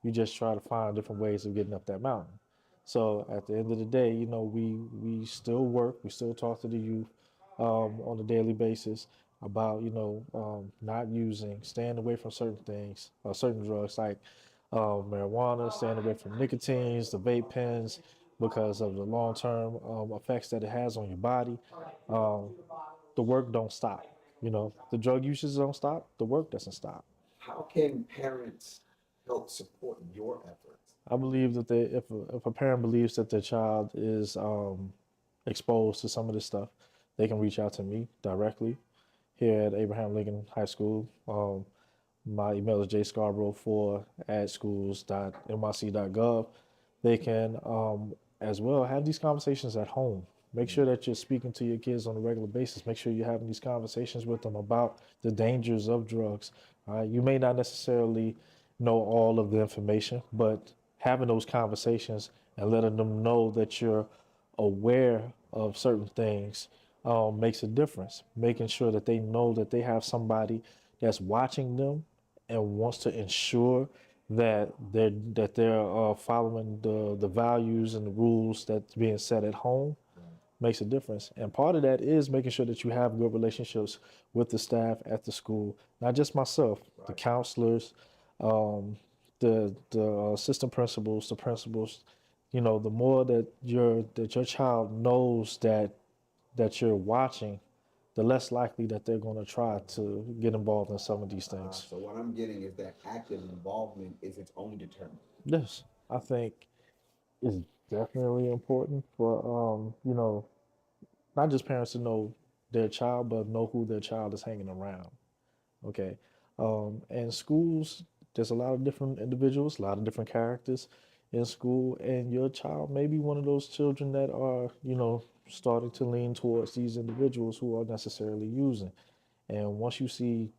You just try to find different ways of getting up that mountain. So at the end of the day, we still work, we still talk to the youth on a daily basis about, not using, staying away from certain things, certain drugs like marijuana, staying away from nicotines, the vape pens, because of the long-term effects that it has on your body. The work don't stop. The drug usage don't stop, the work doesn't stop. How can parents help support your efforts? I believe that if a parent believes that their child is exposed to some of this stuff, they can reach out to me directly here at Abraham Lincoln High School. My email is jscarborough4@schools.nyc.gov. They can as well have these conversations at home. Make sure that you're speaking to your kids on a regular basis. Make sure you're having these conversations with them about the dangers of drugs. You may not necessarily know all of the information, but having those conversations and letting them know that you're aware of certain things makes a difference. Making sure that they know that they have somebody that's watching them and wants to ensure that they're following the values and the rules that's being set at home makes a difference. And part of that is making sure that you have good relationships with the staff at the school, not just myself, the counselors, the assistant principals, the principals. You know, the more that your child knows that you're watching, the less likely that they're going to try to get involved in some of these things. So what I'm getting is that active involvement is its own deterrent. Yes, I think it's definitely important for not just parents to know their child, but know who their child is hanging around. Okay, and schools, there's a lot of different individuals, a lot of different characters in school, and your child may be one of those children that are starting to lean towards these individuals who are necessarily using. And once you see,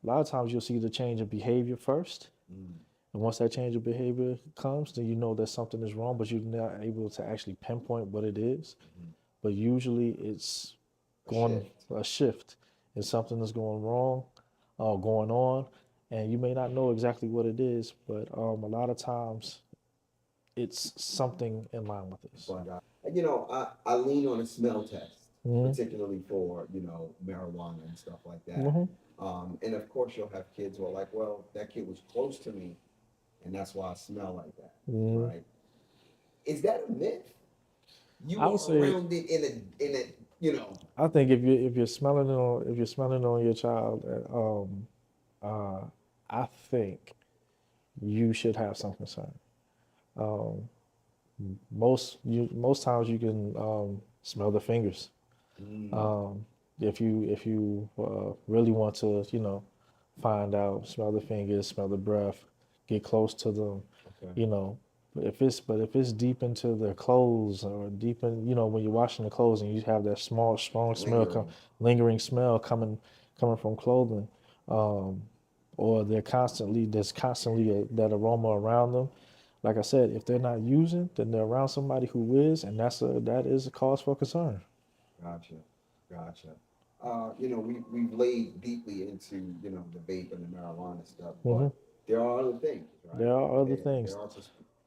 a lot of times you'll see the change of behavior first. And once that change of behavior comes, then you know that something is wrong, but you're not able to actually pinpoint what it is. But usually it's going a shift, and something is going wrong, going on, and you may not know exactly what it is, but a lot of times it's something in line with this. I lean on a smell test, particularly for, marijuana and stuff like that. And of course, you'll have kids who are like, well, that kid was close to me, and that's why I smell like that, right? Is that a myth? You I are would say, around it in a. I think if you're smelling it on your child, I think you should have some concern. Um, most times you can smell the fingers. Um, if you really want to, find out, smell the fingers, smell the breath, get close to them, you know. But if it's deep into their clothes or deep in, when you're washing the clothes and you have that small, strong smell, lingering smell coming from clothing, um, or there's constantly that aroma around them. Like I said, if they're not using, then they're around somebody who is, and that is a cause for concern. Gotcha. We've laid deeply into, the vape and the marijuana stuff, but there are other things, right? There are other things. There are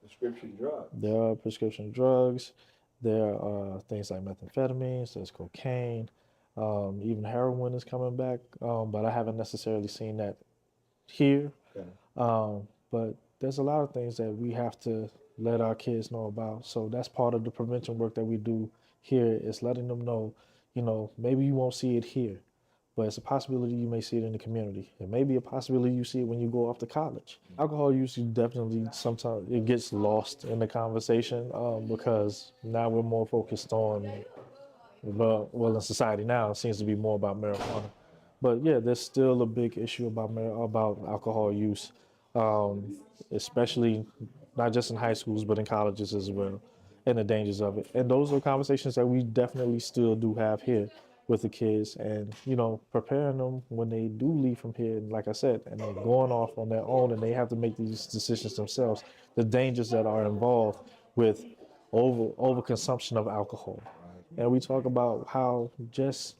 prescription drugs. There are prescription drugs. There are things like methamphetamines. There's cocaine. Even heroin is coming back, but I haven't necessarily seen that here. Okay. But there's a lot of things that we have to let our kids know about. So that's part of the prevention work that we do here, is letting them know, maybe you won't see it here, but it's a possibility you may see it in the community. It may be a possibility you see it when you go off to college. Alcohol use definitely, sometimes it gets lost in the conversation, because now we're more focused on, well, in society now, it seems to be more about marijuana. But yeah, there's still a big issue about alcohol use, especially not just in high schools, but in colleges as well, and the dangers of it. And those are conversations that we definitely still do have here with the kids, and preparing them when they do leave from here. And like I said, and they're going off on their own, and they have to make these decisions themselves. The dangers that are involved with overconsumption of alcohol, and we talk about how just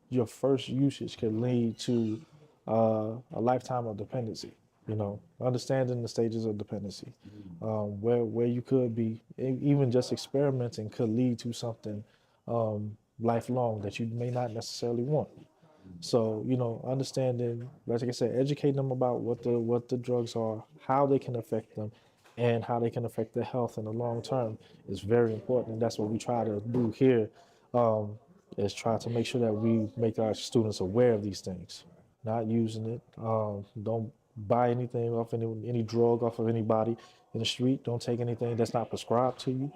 your first usage can lead to a lifetime of dependency. Understanding the stages of dependency, where you could be, even just experimenting could lead to something lifelong that you may not necessarily want. So, understanding, like I said, educating them about what the drugs are, how they can affect them, and how they can affect their health in the long term is very important. And that's what we try to do here, is try to make sure that we make our students aware of these things, not using it. Don't buy anything off any drug off of anybody in the street. Don't take anything that's not prescribed to you.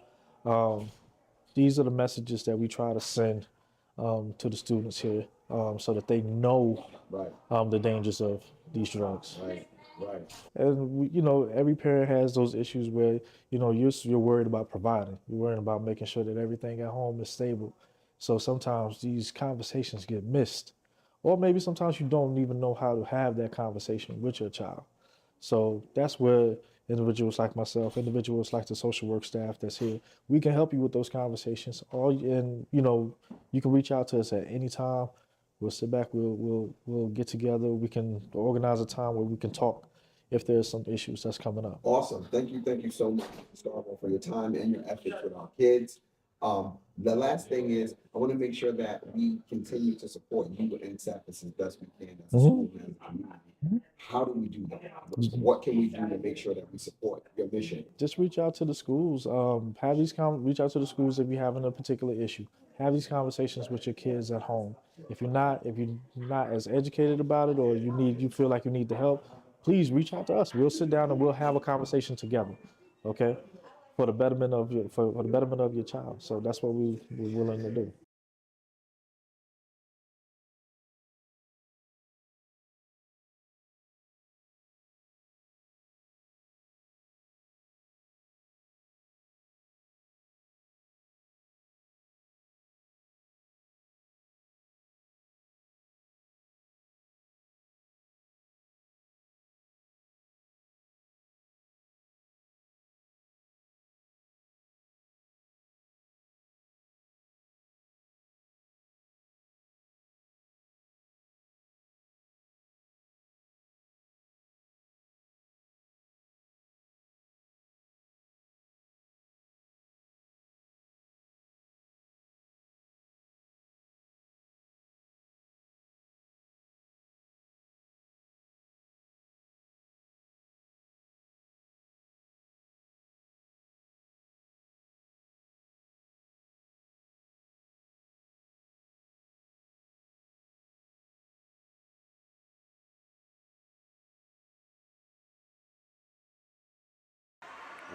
These are the messages that we try to send to the students here, so that they know the dangers of these drugs. Right. And every parent has those issues where you're worried about providing. You're worried about making sure that everything at home is stable. So sometimes these conversations get missed, or maybe sometimes you don't even know how to have that conversation with your child. So that's where individuals like myself, individuals like the social work staff that's here, we can help you with those conversations. And you can reach out to us at any time. We'll sit back. We'll get together. We can organize a time where we can talk if there's some issues that's coming up. Awesome. Thank you so much, Gustavo, for your time and your efforts with our kids. The last thing is, I want to make sure that we continue to support you and Cephas as best we can as a school and as a community. How do we do that? What can we do to make sure that we support your mission? Just reach out to the schools. Reach out to the schools if you're having a particular issue. Have these conversations with your kids at home. If you're not as educated about it, or you feel like you need the help, please reach out to us. We'll sit down and we'll have a conversation together. Okay? For the betterment of your child. So that's what we're willing to do.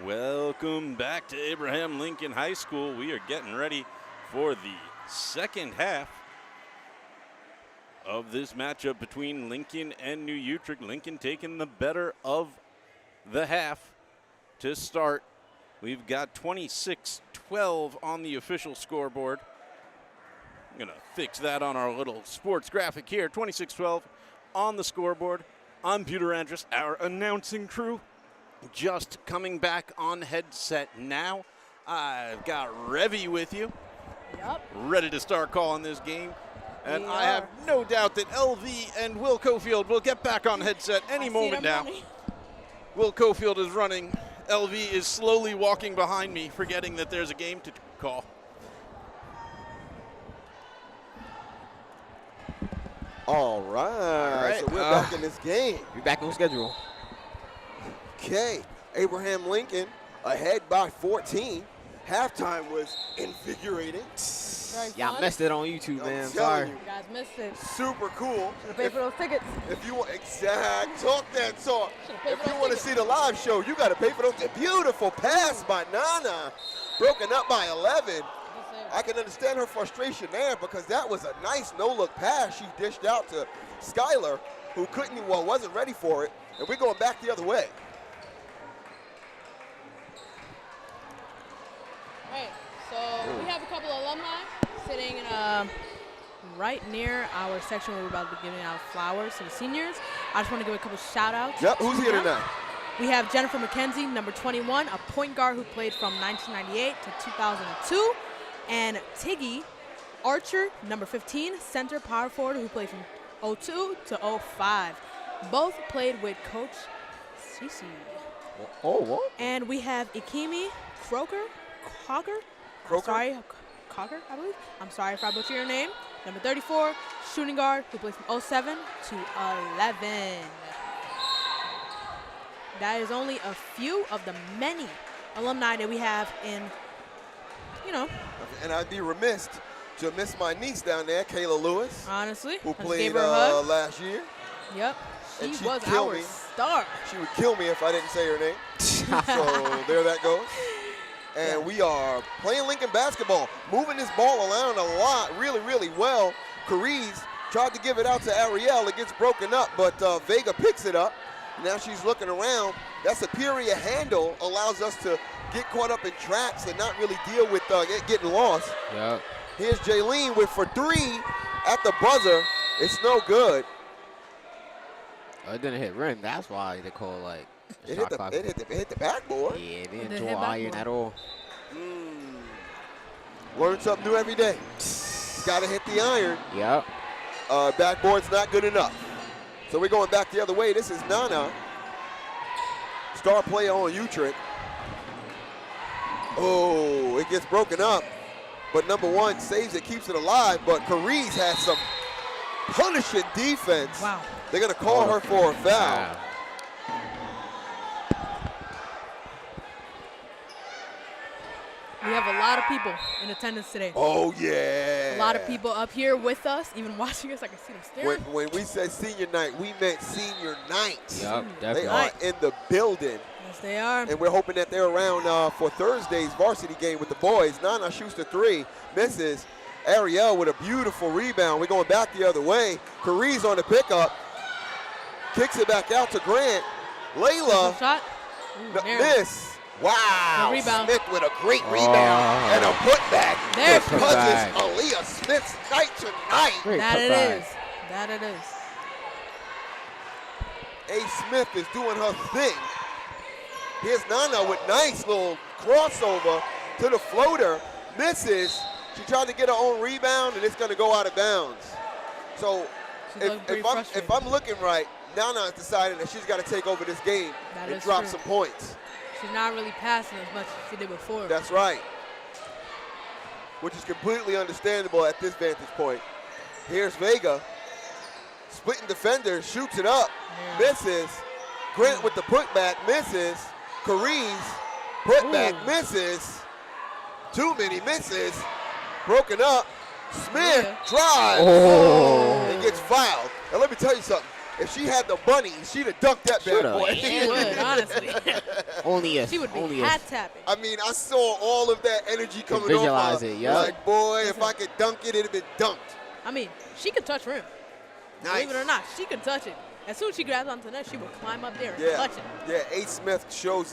Welcome back to Abraham Lincoln High School. We are getting ready for the second half of this matchup between Lincoln and New Utrecht. Lincoln taking the better of the half to start. We've got 26-12 on the official scoreboard. I'm going to fix that on our little sports graphic here. 26-12 on the scoreboard. I'm Peter Andrus, our announcing crew. Just coming back on headset now. I've got Revy with you. Yep. Ready to start calling this game. And I have no doubt that LV and Will Cofield will get back on headset any moment now. Will Cofield is running. LV is slowly walking behind me, forgetting that there's a game to call. All right. So we're back in this game. We're back on schedule. Okay, Abraham Lincoln ahead by 14. Halftime was invigorating. Yeah, I messed it on YouTube, man. I'm telling sorry. you, You guys missed it. super cool. Should have paid for those tickets. If you want, talk that talk. Should've paid If for you those want to tickets. see the live show, you got to pay for those. Beautiful pass by Nana, broken up by 11. I can understand her frustration there because that was a nice no-look pass she dished out to Skylar, who wasn't ready for it, and we're going back the other way. Right, so we have a couple of alumni sitting right near our section where we're about to be giving out flowers to the seniors. I just want to give a couple shout outs. Yep, who's here tonight? We have Jennifer McKenzie, number 21, a point guard who played from 1998 to 2002. And Tiggy Archer, number 15, center power forward who played from 02 to 05. Both played with Coach Cece. Oh, what? And we have Ikemi Cocker, I believe. I'm sorry if I butcher your name. Number 34, shooting guard who plays from 07 to 11. That is only a few of the many alumni that we have in, And I'd be remiss to miss my niece down there, Kayla Lewis, honestly. who I just played gave her a hug. last year. Yep. And She she'd was kill our me. star. She would kill me if I didn't say her name. So there that goes. And we are playing Lincoln basketball, moving this ball around a lot, really, really well. Cariz tried to give it out to Ariel. It gets broken up, but Vega picks it up. Now she's looking around. That superior handle allows us to get caught up in traps and not really deal with getting lost. Yep. Here's Jaylene for three at the buzzer. It's no good. Oh, it didn't hit rim. That's why they call It hit the backboard. Yeah, it It didn't hit draw iron backboard. at all. Learn something new every day. Got to hit the iron. Yep. Backboard's not good enough. So we're going back the other way. This is Nana. star player on Utrecht. Oh, it gets broken up. But number one saves it, keeps it alive. But Carice has some punishing defense. Wow. They're going to call her for a foul. Wow. We have a lot of people in attendance today. Oh, yeah. A lot of people up here with us, even watching us. I can see them staring. When we said senior night, we meant senior night. Yup, They definitely. are in the building. Yes, they are. And we're hoping that they're around for Thursday's varsity game with the boys. Nana shoots the three, misses. Ariel with a beautiful rebound. We're going back the other way. Carice on the pickup. Kicks it back out to Grant. Layla, Shot. Ooh, there. miss. Wow. The rebound. Smith with a great rebound and a putback. There's It the punches putback. Aaliyah Smith's night tonight. Great That it putback. is. That it is. A. Smith is doing her thing. Here's Nana with nice little crossover to the floater. Misses. She tried to get her own rebound, and it's going to go out of bounds. So She's looking pretty if frustrated. I'm looking right, Nana has decided that she's got to take over this game That and is drop true. some points. She's not really passing as much as she did before. That's right. Which is completely understandable at this vantage point. Here's Vega. Splitting defender, shoots it up, Yeah. misses. Grant with the putback, misses. Carice, putback, Ooh. misses. Too many misses. Broken up. Smith Yeah. drives. Oh. And gets fouled. Now let me tell you something. If she had the bunny, she'd have dunked that bad Shoulda. boy. She would, honestly. Only if. She would be only hat if. tapping. I mean, I saw all of that energy coming visualize off her. it, yeah. Like, boy, if I could dunk it, it'd have been dunked. I mean, she could touch rim. Nice. Believe it or not, she could touch it. As soon as she grabs onto the net, she will climb up there and Yeah, touch it. yeah. A. Smith showed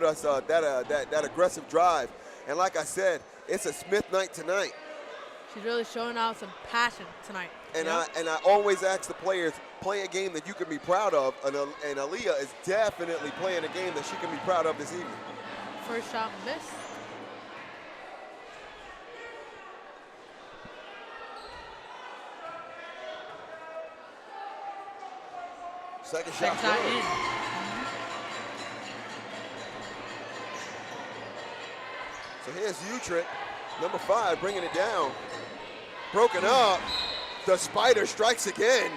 us that aggressive drive, and like I said, it's a Smith night tonight. She's really showing out some passion tonight. And you know? I always ask the players, play a game that you can be proud of, and Aaliyah is definitely playing a game that she can be proud of this evening. First shot miss. Second Second shot. shot good. in. So here's Utrecht, number 5, bringing it down. Broken up. The Spider strikes again.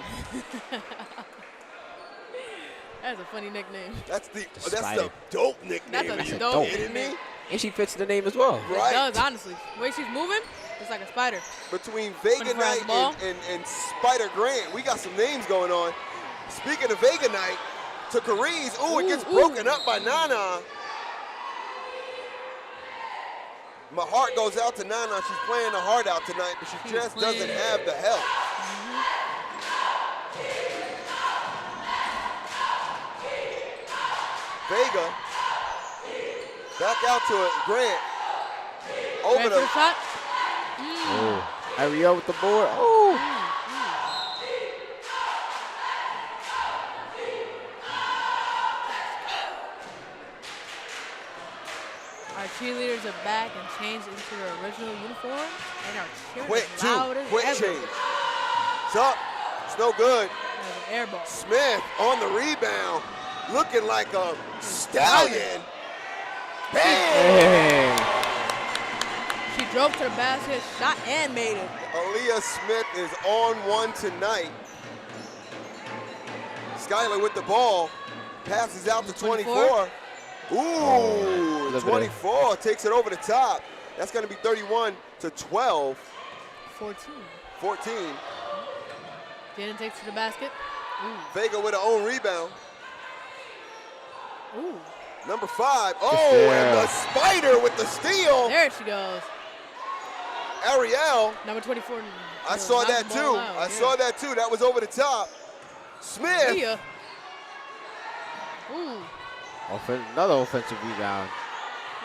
That's a funny nickname. That's the Spider. dope nickname. That's Are a you dope kidding me? nickname. And she fits the name as well. Right. It does, honestly. The way she's moving, it's like a spider. Between Vega 24 Knight ounce ball. and Spider Grant, we got some names going on. Speaking of Vega Knight, to Carice. Ooh, it gets Ooh, broken ooh. up by Nana. My heart goes out to Nana. She's playing her heart out tonight, but she She's just doesn't playing. have the help. Vega. Back out to it. Grant. Over Ready for the the shot? Oh. Ariel with the board. Oh. Our cheerleaders are back and changed into their original uniform and are cheering quick as loud as quick ever. change. It's up. It's no good. There's an air ball. Smith on the rebound, looking like a stallion. Bang! Hey. She drove to the basket, shot, and made it. Aaliyah Smith is on one tonight. Skylar with the ball, passes out to 24. Ooh, look at 24 takes it over the top. That's going to be 31-12, 14. 14. Jaden takes to the basket. Vega with her own rebound. Ooh. Number 5. Oh, and Yeah. the Spider with the steal. There she goes. Ariel, Number 24. I saw knocked that the too. ball out, I yeah. saw that too. That was over the top. Smith. Leah. Ooh. Another offensive rebound.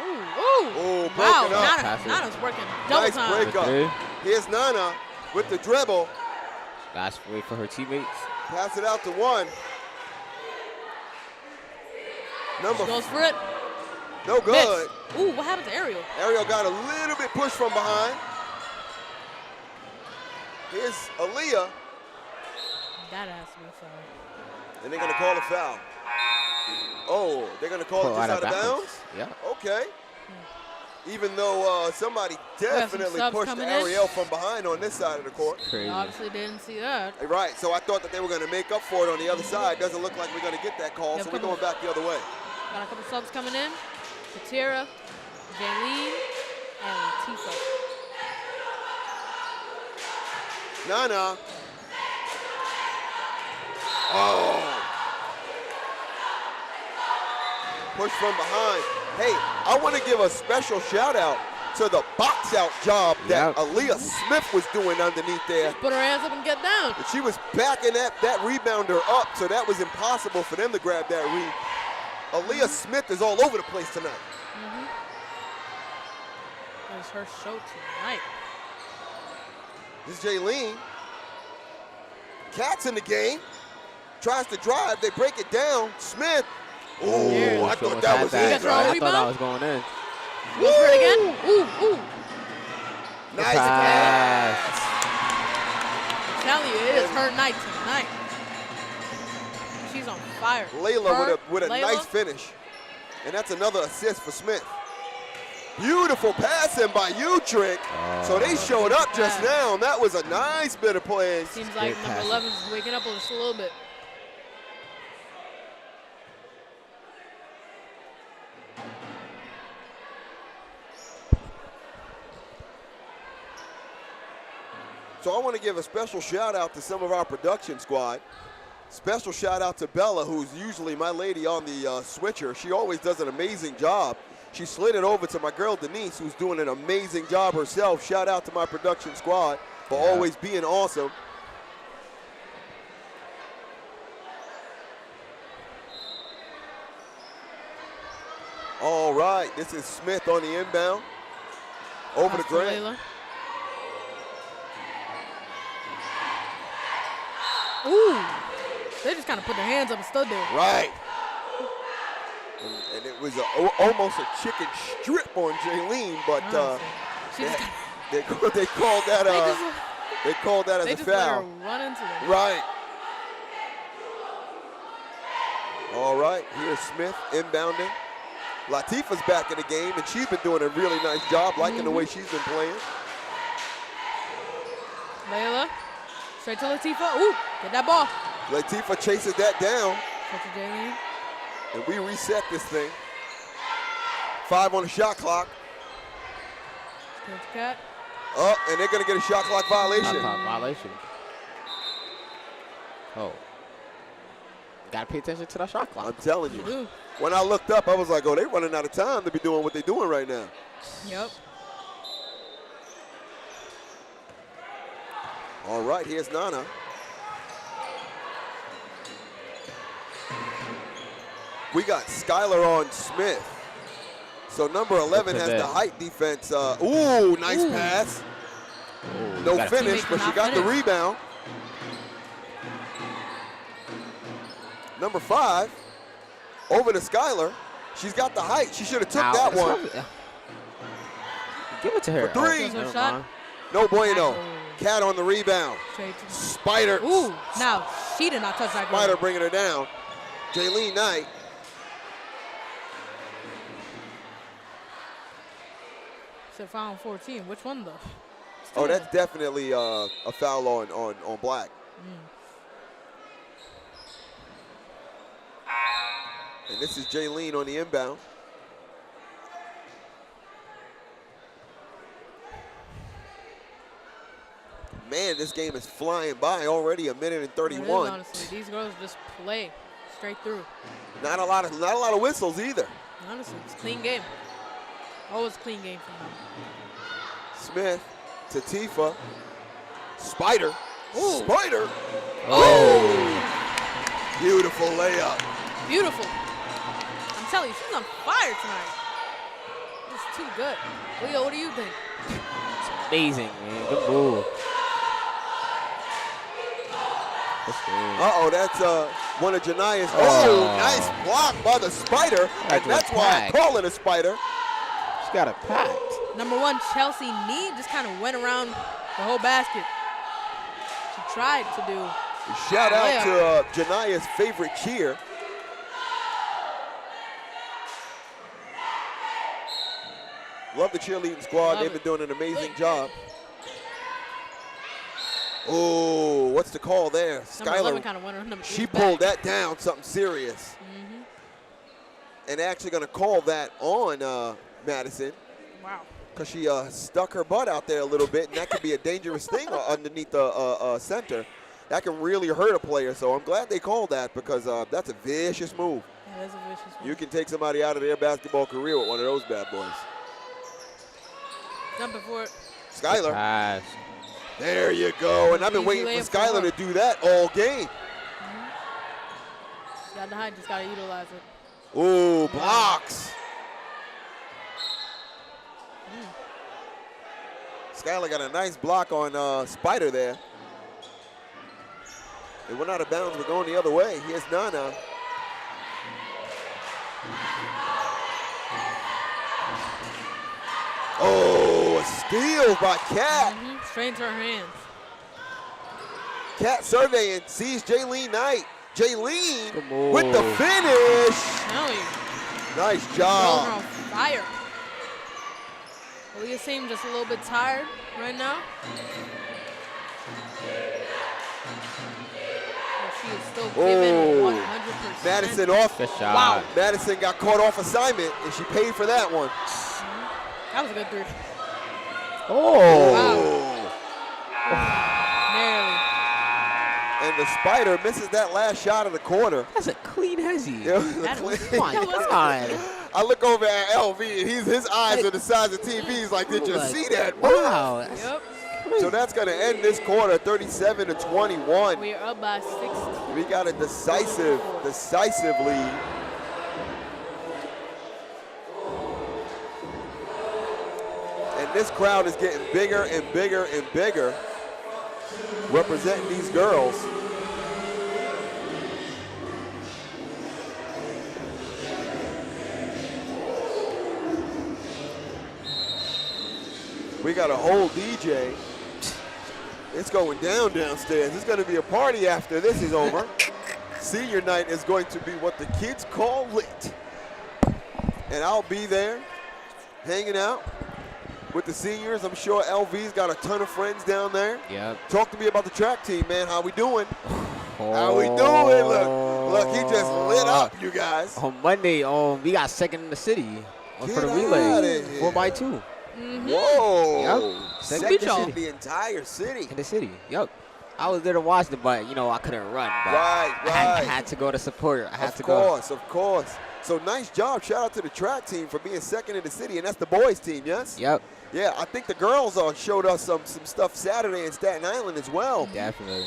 Ooh. Ooh. Ooh, Wow. broken up. Pass it. Nana's working double Nice time. break up. Okay. Here's Nana with the dribble. Last wait for her teammates. Pass it out to 1. Number Goes for it. no good. Mitch. Ooh, what happened to Ariel? Ariel got a little bit pushed from behind. Here's Aaliyah, That has to be a foul. and they're gonna call a foul. Oh, they're going to call it just out of bounds? Yeah. Okay. Even though somebody definitely pushed Ariel from behind on this side of the court. Crazy. Obviously didn't see that. Right, so I thought that they were going to make up for it on the other side. Doesn't look like we're going to get that call, so we're going back the other way. Got a couple subs coming in. Katira, Jaylene, and Tifa. Nana. Oh. Push from behind. Hey, I want to give a special shout out to the box out job that Aaliyah Smith was doing underneath there. Put her hands up and get down. And she was backing that rebounder up, so that was impossible for them to grab that read. Aaliyah Smith is all over the place tonight. It's her show tonight. This is Jaylene. Cat's in the game. Tries to drive. They break it down. Smith. Oh, Yeah. I thought that was it. I thought I was going in. Goes for it again. Ooh. Nice pass. I'm telling you, it is her night tonight. She's on fire. Layla with a Layla. nice finish. And that's another assist for Smith. Beautiful passing by Utrecht. So they showed up just now, and that was a nice bit of play. Seems like number 11 is waking up just a little bit. So I want to give a special shout out to some of our production squad. Special shout out to Bella, who's usually my lady on the switcher. She always does an amazing job. She slid it over to my girl Denise, who's doing an amazing job herself. Shout out to my production squad for always being awesome. All right, this is Smith on the inbound. Over to Grant. Layla. Ooh, they just kind of put their hands up and stood there. Right. And it was almost a chicken strip on Jaylene, but they called that as they a just foul. let her run into them. Right. All right, here's Smith inbounding. Latifah's back in the game, and she's been doing a really nice job, liking the way she's been playing. Layla, straight to Latifah. Ooh, get that ball. Latifah chases that down, Straight to Jaylene. and we reset this thing. 5 on the shot clock. Straight to Cat. Oh, and they're going to get a shot clock violation. Shot clock violation. Oh. Got to pay attention to that shot clock. I'm telling you. Ooh. When I looked up, I was like, oh, they're running out of time to be doing what they're doing right now. Yep. All right, here's Nana. We got Skylar on Smith. So number 11 has the height defense. Ooh, nice pass. Ooh, No finish, but she got the rebound. Number 5, over to Skylar. She's got the height. She should have took that one. Give it to her. For 3. Never mind. No bueno. Cat on the rebound. Straight to Spider. Ooh, now she did not touch that girl. Spider bringing her down. Jaylene Knight. Said foul on 14. Which one though? Oh, that's definitely a foul on Black. And this is Jaylene on the inbound. Man, this game is flying by already. 1:31. It is, honestly, these girls just play straight through. Not a lot of whistles either. Honestly, it's a clean game. Always clean game for them. Smith to Tifa. Spider. Ooh. Spider. Oh! Beautiful layup. Beautiful. I'm telling you, she's on fire tonight. It's too good. Leo, what do you think? It's amazing, man. Good move. Uh-oh, that's one of Jania's. Oh, nice block by the Spider. And that's why I call it a Spider. She's got a pack. Number 1, Chelsea Need just kind of went around the whole basket. She tried to do. Shout out to Jania's favorite cheer. Love the cheerleading squad. Love They've it. been doing an amazing job. Oh, what's the call there? Number 11 Skylar, kind of went on him. she pulled that down, something serious. And actually going to call that on Madison. Wow. Because she stuck her butt out there a little bit, and that could be a dangerous thing underneath the center. That can really hurt a player, so I'm glad they called that because that's a vicious move. Yeah, that's a vicious one. You can take somebody out of their basketball career with one of those bad boys. Jumping for it. Skylar. Pass. There you go. And I've been Easy waiting for layup for Skylar her. to do that all game. Got the height, just got to utilize it. Ooh, blocks. Skylar got a nice block on Spider there. It went out of bounds, but going the other way. Here's Nana. Oh, a steal by Kat. Straight into her hands. Kat surveying, sees Jaylene Knight. Jaylene Come on. with the finish. Tell you. Nice Throwing her job. on fire. Aaliyah seems just a little bit tired right now. But she is still giving 100%. Madison off. Good shot. Wow. Madison got caught off assignment, and she paid for that one. That was a good three. Oh. Barely. And the Spider misses that last shot of the quarter. That's a clean hezzy. Yeah, the That was clean- Come on. I look over at LV, and his eyes are the size of TV. He's like, did you Like, see that? Wow. Yep. So that's going to end this quarter, 37-21. We are up by 16. We got a decisive lead. And this crowd is getting bigger and bigger and bigger, representing these girls. We got a whole DJ. It's going down downstairs. It's going to be a party after this is over. Senior night is going to be what the kids call lit. And I'll be there hanging out with the seniors. I'm sure LV's got a ton of friends down there. Yep. Talk to me about the track team, man. How we doing? How we doing? Look, he just lit up, you guys. On Monday, we got second in the city for the Get outta relay. here. 4x2 Whoa. Yep. Second y'all. in the entire city. in the city. Yep. I was there to watch it, but I couldn't run. But Right. I had to go to support. I had to Of course. So nice job. Shout out to the track team for being second in the city, and that's the boys team, yes? go. Yep. Yeah, I think the girls showed us some stuff Saturday in Staten Island as well. Definitely.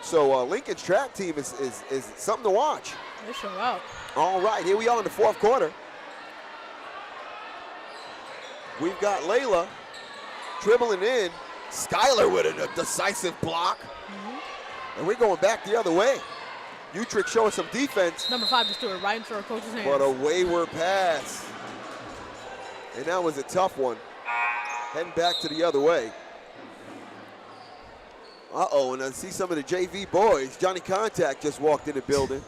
So Lincoln's track team is something to watch. They show up. All right, here we are in the fourth quarter. We've got Layla dribbling in. Skylar with a decisive block. And we're going back the other way. Utrecht showing some defense, Number 5 just threw it right into our coach's hands. but a wayward pass. And that was a tough one. Heading back to the other way. Uh-oh, and I see some of the JV boys. Johnny Contact just walked in the building.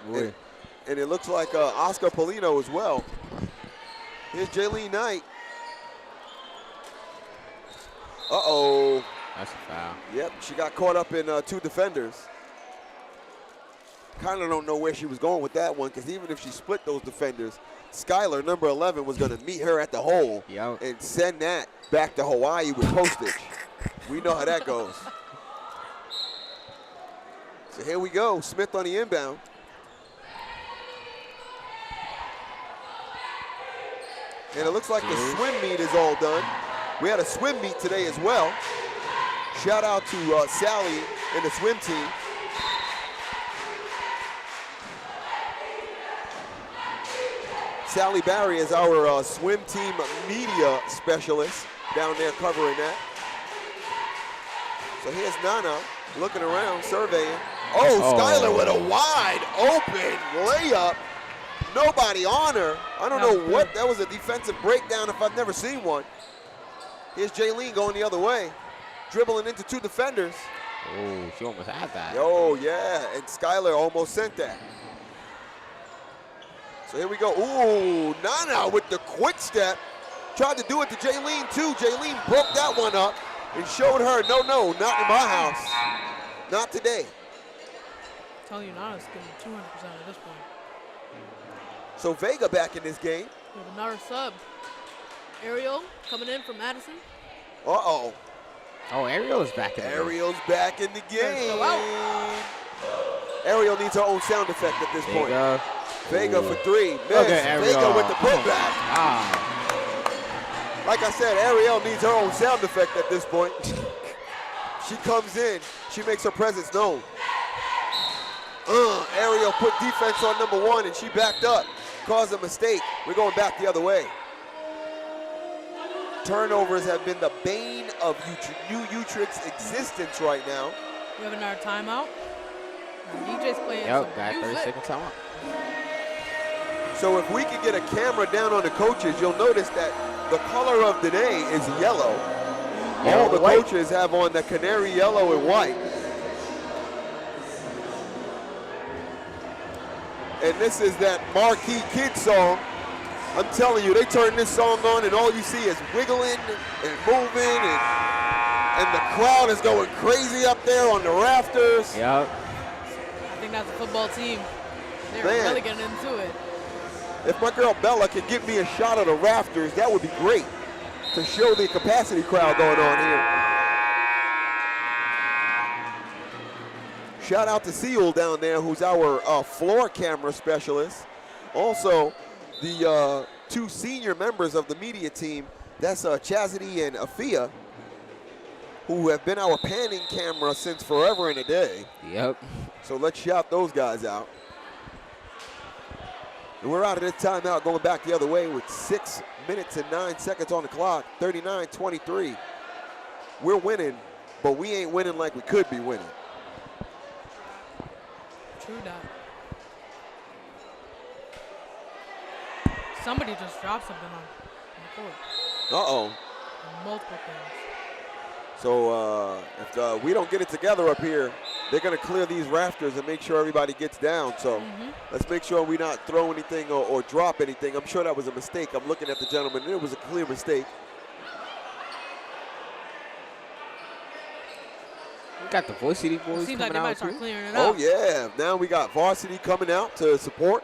Boy. And it looks like Oscar Polino as well. Here's Jaylene Knight. Uh-oh. That's a foul. Yep, she got caught up in two defenders. Kind of don't know where she was going with that one, because even if she split those defenders, Skylar, number 11, was going to meet her at the hole Yep. and send that back to Hawaii with postage. We know how that goes. So here we go, Smith on the inbound. And it looks like the swim meet is all done. We had a swim meet today as well. Shout out to Sally and the swim team. Sally Barry is our swim team media specialist down there covering that. So here's Nana looking around, surveying. Oh, Skylar with a wide open layup. Nobody on her. I don't know what, that was a defensive breakdown if I've never seen one. Here's Jaylene going the other way, dribbling into two defenders. Oh, she almost had that. Oh, yeah, and Skylar almost sent that. So here we go. Ooh, Nana with the quick step. Tried to do it to Jaylene too. Jaylene broke that one up and showed her, no, not in my house. Not today. I'm telling you, Nana's getting 200% at this point. So Vega back in this game. We have another sub. Ariel coming in from Madison. Uh-oh. Oh, Ariel's back in the game. Ariel's back in the game. Go out. Ariel needs her own sound effect at this point. Vega. Vega for three. Miss. Okay, Ariel. Vega with the putback. Ah. Like I said, Ariel needs her own sound effect at this point. She comes in. She makes her presence known. Ariel put defense on number one, and she backed up. Caused a mistake. We're going back the other way. Turnovers have been the bane of New Utrecht's existence right now. We have another timeout. DJ's playing Yep, got some 30 music. seconds timeout. So if we can get a camera down on the coaches, you'll notice that the color of the day is yellow. All the white. coaches have on the canary yellow and white. And this is that Marquee Kid song. I'm telling you, they turn this song on and all you see is wiggling and moving and the crowd is going crazy up there on the rafters. Yep. I think that's a football team. They're Man. really getting into it. If my girl Bella could give me a shot of the rafters, that would be great to show the capacity crowd going on here. Shout out to Seal down there, who's our floor camera specialist. Also, the two senior members of the media team, that's Chastity and Afia, who have been our panning camera since forever and a day. Yep. So let's shout those guys out. And we're out of this timeout, going back the other way with 6 minutes and 9 seconds on the clock, 39-23. We're winning, but we ain't winning like we could be winning. True that. Somebody just dropped something on the court. Uh-oh. Multiple things. So if we don't get it together up here, they're going to clear these rafters and make sure everybody gets down. So let's make sure we not throw anything or drop anything. I'm sure that was a mistake. I'm looking at the gentleman. It was a clear mistake. We got the Varsity boys Seems like coming they might out start too. clearing it Oh, up. yeah. Now we got Varsity coming out to support.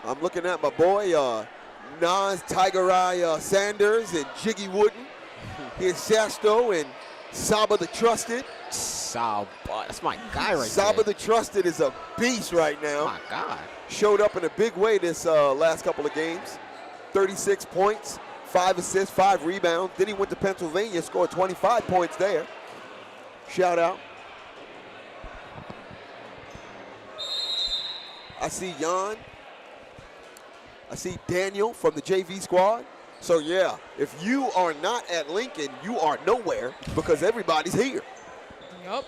I'm looking at my boy, Nas Tiger Eye Sanders and Jiggy Wooden. Here's Shasto and Saba the Trusted. Saba, that's my guy right Saba there. the Trusted is a beast right now. My God. Showed up in a big way this last couple of games. 36 points, 5 assists, 5 rebounds. Then he went to Pennsylvania, scored 25 points there. Shout out. I see Jan. I see Daniel from the JV squad. So yeah, if you are not at Lincoln, you are nowhere because everybody's here. Yup.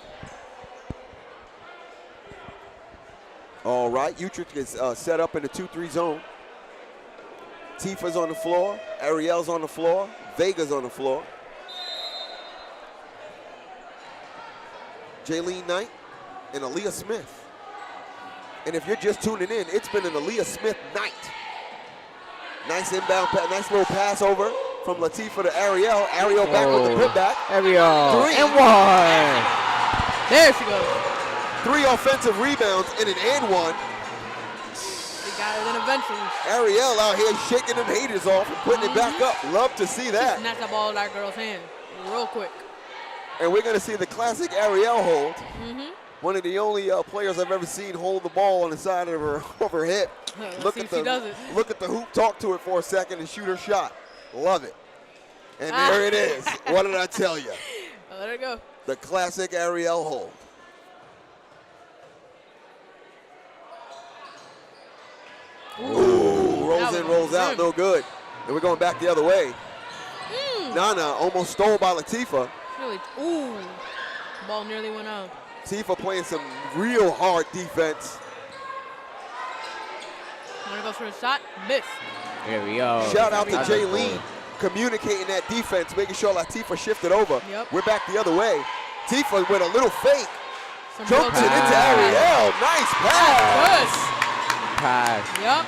All right, Utrecht is set up in the 2-3 zone. Tifa's on the floor, Ariel's on the floor, Vega's on the floor. Jaylene Knight and Aaliyah Smith. And if you're just tuning in, it's been an Aaliyah Smith night. Nice inbound, nice little pass over from Latifah to Ariel. Ariel back with the putback. Ariel. 3. And one. There she goes. 3 offensive rebounds and an and one. They got it in eventually. Ariel out here shaking them haters off and putting it back up. Love to see that. Snatch that ball out of that girl's hand real quick. And we're going to see the classic Ariel hold. One of the only players I've ever seen hold the ball on the side of her hip. Let's see if she does it. Look at the hoop, talk to it for a second, and shoot her shot. Love it. And there it is. What did I tell you? Let her go. The classic Ariel hold. Ooh, rolls in, rolls out, no good. And we're going back the other way. Nana almost stole by Latifah. Really, ooh. Ball nearly went out. Tifa playing some real hard defense. Wanna go for a shot? Miss. There we go. Shout out to That's Jaylene cool. communicating that defense, making sure Latifah shifted over. Yep. We're back the other way. Tifa with a little fake. Some Jumps real it into good. Ariel. Nice pass. Pass. Yep.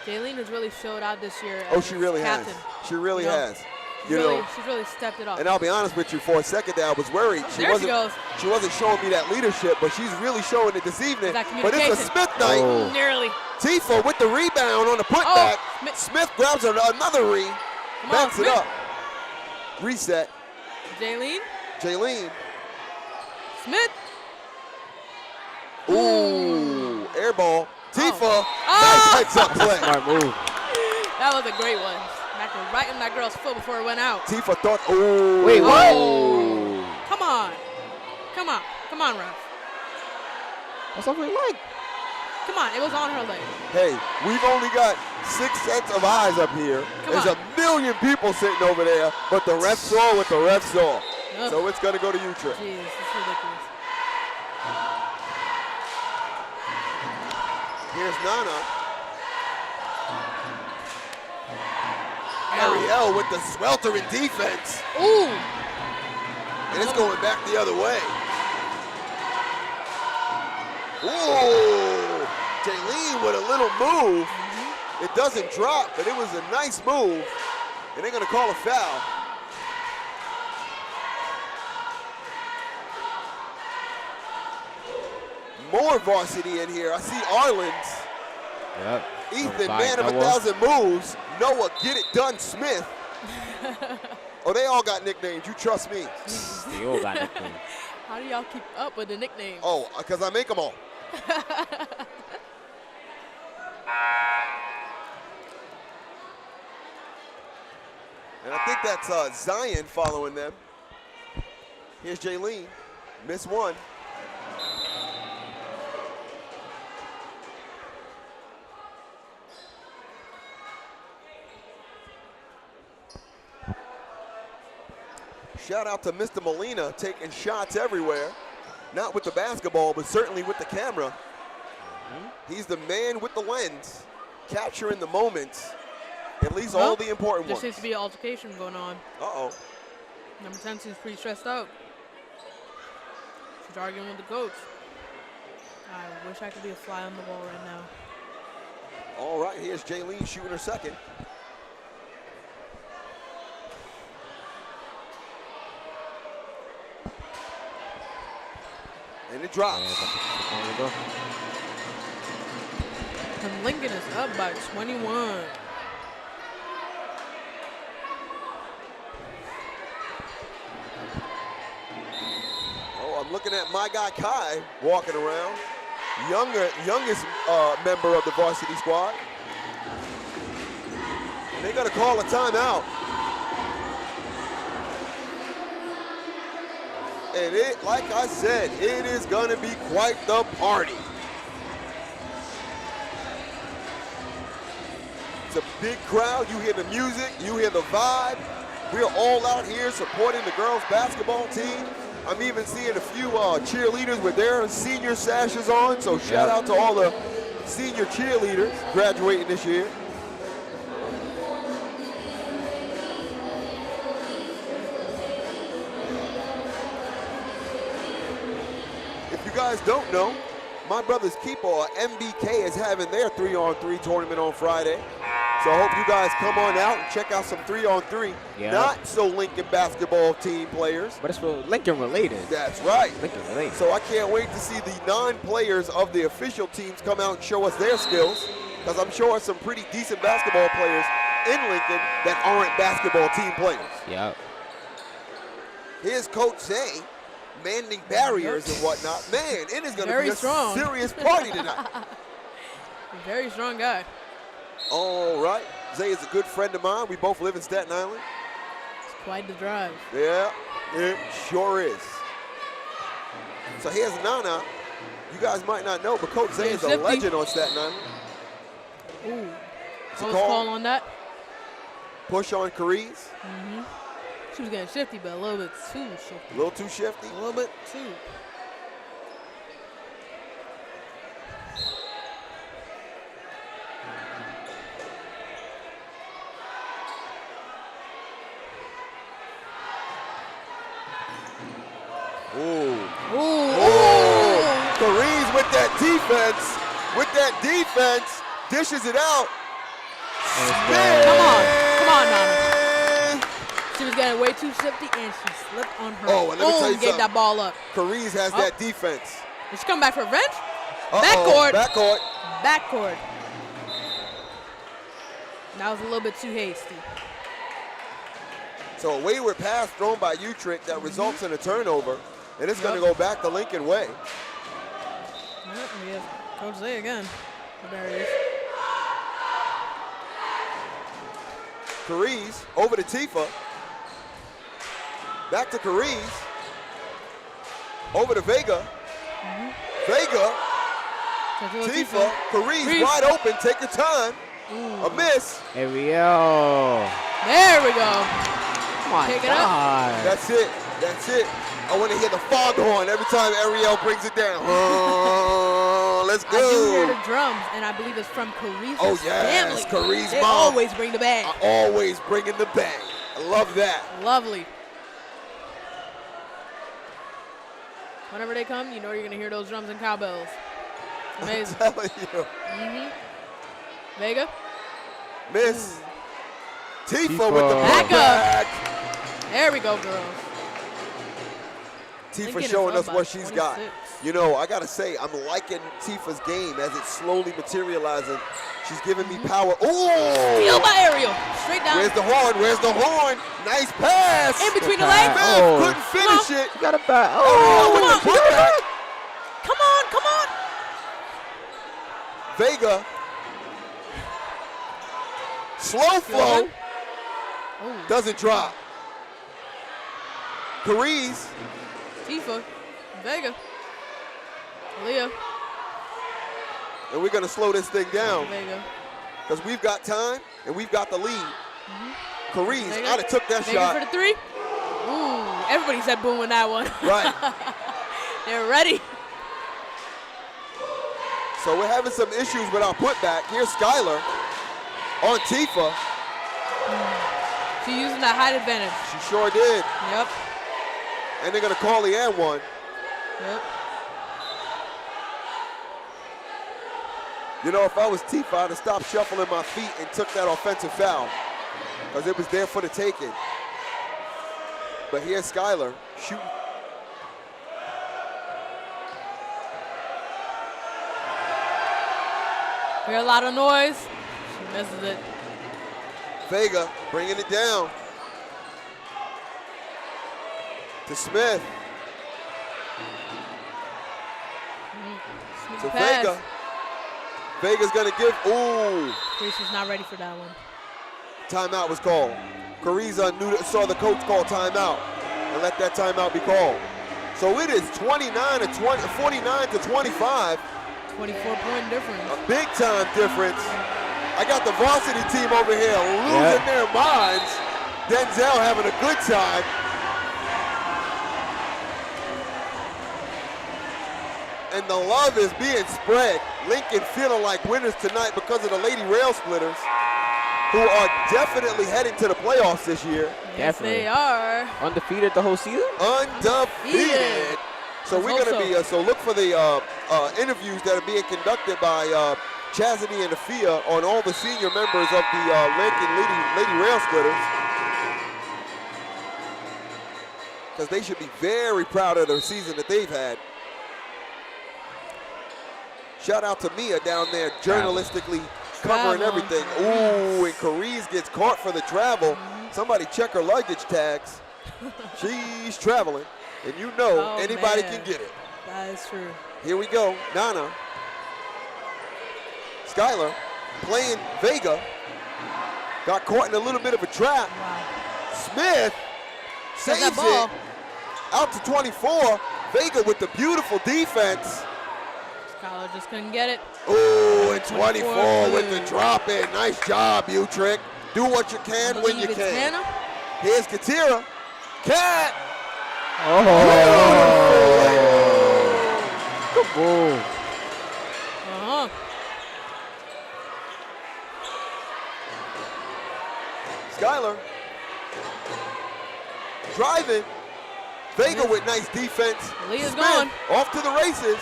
Jaylene has really showed out this year as She really captain. has. She really You know, has. You know, She's really stepped it up. and I'll be honest with you, for a second there, I was worried. There she goes. She wasn't showing me that leadership, but she's really showing it this evening. That But it's a communication. Smith night. Oh. Nearly. Tifa with the rebound on the putback. Smith grabs another re, Come on, backs it Smith. up. Reset. Jaylene. Smith. Ooh, air ball. Tifa. Oh. Nice heads up play. Smart move. That was a great one. Smacked her right in that girl's foot before it went out. Tifa thought, ooh. Wait, what? Oh. Come on. Come on, ref. What's up with your leg? Come on, it was on her leg. Hey, we've only got 6 sets of eyes up here. There's on. a million people sitting over there, but the ref saw what the ref saw. Ugh. So it's going to go to Utrecht. Jeez, it's ridiculous. Here's Nana. Ariel with the sweltering defense. Ooh. And it's going back the other way. Ooh. Jaylene with a little move. It doesn't drop, but it was a nice move. And they're going to call a foul. More varsity in here. I see Arlen's. Yep. Ethan, man of 1,000 moves. Noah, get it done, Smith. Oh, they all got nicknames. You trust me. They all got nicknames. How do y'all keep up with the nicknames? Oh, because I make them all. And I think that's Zion following them. Here's Jaylene. Miss one. Shout out to Mr. Molina taking shots everywhere. Not with the basketball, but certainly with the camera. He's the man with the lens, capturing the moments, at least all the important There ones. seems to be an altercation going on. Uh-oh. Number 10 seems pretty stressed out. She's arguing with the coach. I wish I could be a fly on the wall right now. All right, here's Jaylene shooting her second. And it drops. And Lincoln is up by 21. Oh, I'm looking at my guy Kai walking around. Youngest member of the varsity squad. And they're gonna call a timeout. And it, like I said, it is gonna be quite the party. It's a big crowd. You hear the music, you hear the vibe. We're all out here supporting the girls basketball team. I'm even seeing a few cheerleaders with their senior sashes on, so shout out to all the senior cheerleaders graduating this year. If you guys don't know, my brother's keeper, MBK, is having their 3-on-3 tournament on Friday. So I hope you guys come on out and check out some 3-on-3. Yeah. Not so Lincoln basketball team players. But it's Lincoln related. That's right. Lincoln related. So I can't wait to see the non-players of the official teams come out and show us their skills, because I'm sure some pretty decent basketball players in Lincoln that aren't basketball team players. Yep. Here's Coach Zay manning barriers and whatnot. Man, it is going to Very be a strong. serious party tonight. Very strong guy. All right. Zay is a good friend of mine. We both live in Staten Island. It's quite the drive. Yeah, it sure is. So here's Nana. You guys might not know, but Coach Zay is a Shifty. legend on Staten Island. Ooh. It's a What was call. call on that? Push on Carice. She was getting shifty, but a little bit too shifty. A little too shifty. A little bit too. with that defense, dishes it out. Come on, Nana. She was getting way too shifty, and she slipped on her Oh, and let me tell you gave that something. ball up. Cariz has that defense. Did she come back for revenge? Backcourt. Backcourt. That was a little bit too hasty. So a wayward pass thrown by Utrecht that results in a turnover, and it's going to go back the Lincoln way. Yep, we have Coach Zay again. There he is. Cariz over to Tifa. Back to Cariz. Over to Vega. Vega. Tifa. Cariz wide open. Take your time. A miss. Here we go. There we go. Come on, Pick it up. That's it. I want to hear the foghorn every time Ariel brings it down. Oh, let's go. I do hear the drums, and I believe it's from Cariz's family. Cariz They mom. always bring the bag. Always bringing the bang. I love that. Lovely. Whenever they come, you know you're going to hear those drums and cowbells. Amazing. I'm telling you. Vega. Miss. Tifa Tifa. with the Back putback. There we go, girls. Tifa Lincoln is showing up us by what she's got. 26. You know, I got to say, I'm liking Tifa's game as it's slowly materializing. She's giving me power. Steal Oh! by Ariel. Straight down. Where's the horn? Nice pass. In between the legs. Smith Oh. couldn't finish it. You got a bat. Ariel Oh, with the putback. Come on. Vega. Slow flow. Oh, Doesn't drop. Cariz. Tifa. Vega. Leah. And we're going to slow this thing down Vega. because we've got time and we've got the lead. Cariz, Vega. I'd have took that Vega shot. for the three. Ooh, everybody said boom in that one. Right. They're ready. So we're having some issues with our putback. Here's Skylar on Tifa. She's using that height advantage. She sure did. Yep. And they're going to call the and one. Yep. You know, if I was Tifa, I'd have stopped shuffling my feet and took that offensive foul because it was there for the taking. But here's Skylar shooting. Hear a lot of noise. She misses it. Vega bringing it down to Smith. Sneak To pass. Vega. Vega's going to give. Ooh. Grace was not ready for that one. Timeout was called. Cariza saw the coach call timeout and let that timeout be called. So it is 49 to 25. 24-point difference. A big time difference. I got the varsity team over here losing their minds. Denzel having a good time. And the love is being spread. Lincoln feeling like winners tonight because of the Lady Rail Splitters, who are definitely heading to the playoffs this year. Yes, they are. Undefeated the whole season? Undefeated. So Let's we're hope going to be, so look for the interviews that are being conducted by Chastity and Afia on all the senior members of the Lincoln Lady Rail Splitters. Because they should be very proud of the season that they've had. Shout out to Mia down there journalistically covering everything. Ooh, and Cariz gets caught for the travel. Somebody check her luggage tags. She's traveling. And you know anybody can get it. That is true. Here we go. Nana. Skylar playing Vega. Got caught in a little bit of a trap. Wow. Smith saves that ball. it. Out to 24. Vega with the beautiful defense. Skylar just couldn't get it. Ooh, and 24 24 with the drop in. Nice job, Utrecht. Do what you can when you Believe it's can. Hannah. Here's Katira. Cat. Oh. Good ball. Uh-huh. Skylar. Driving. Vega with nice defense. Leah's Smith gone. off to the races.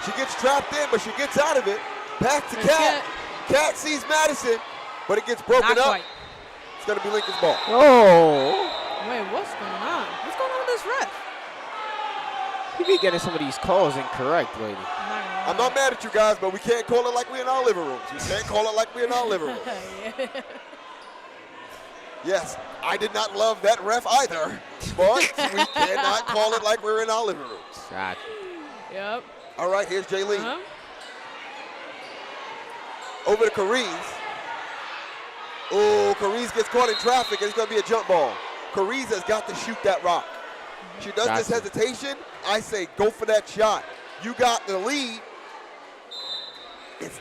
She gets trapped in, but she gets out of it. Pass to Cat. Cat sees Madison, but it gets broken Not up. quite. It's going to be Lincoln's ball. Oh. Wait, what's going on? What's going on with this ref? He be getting some of these calls incorrect, lady. I'm not mad at you guys, but we can't call it like we're in our living rooms. We can't call it like we're in our living rooms. Yes, I did not love that ref either, but we cannot call it like we're in our living rooms. God. Yep. All right, here's Jaylene. Over to Carice. Oh, Carice gets caught in traffic, and it's going to be a jump ball. Carice has got to shoot that rock. She does this hesitation. I say go for that shot. You got the lead.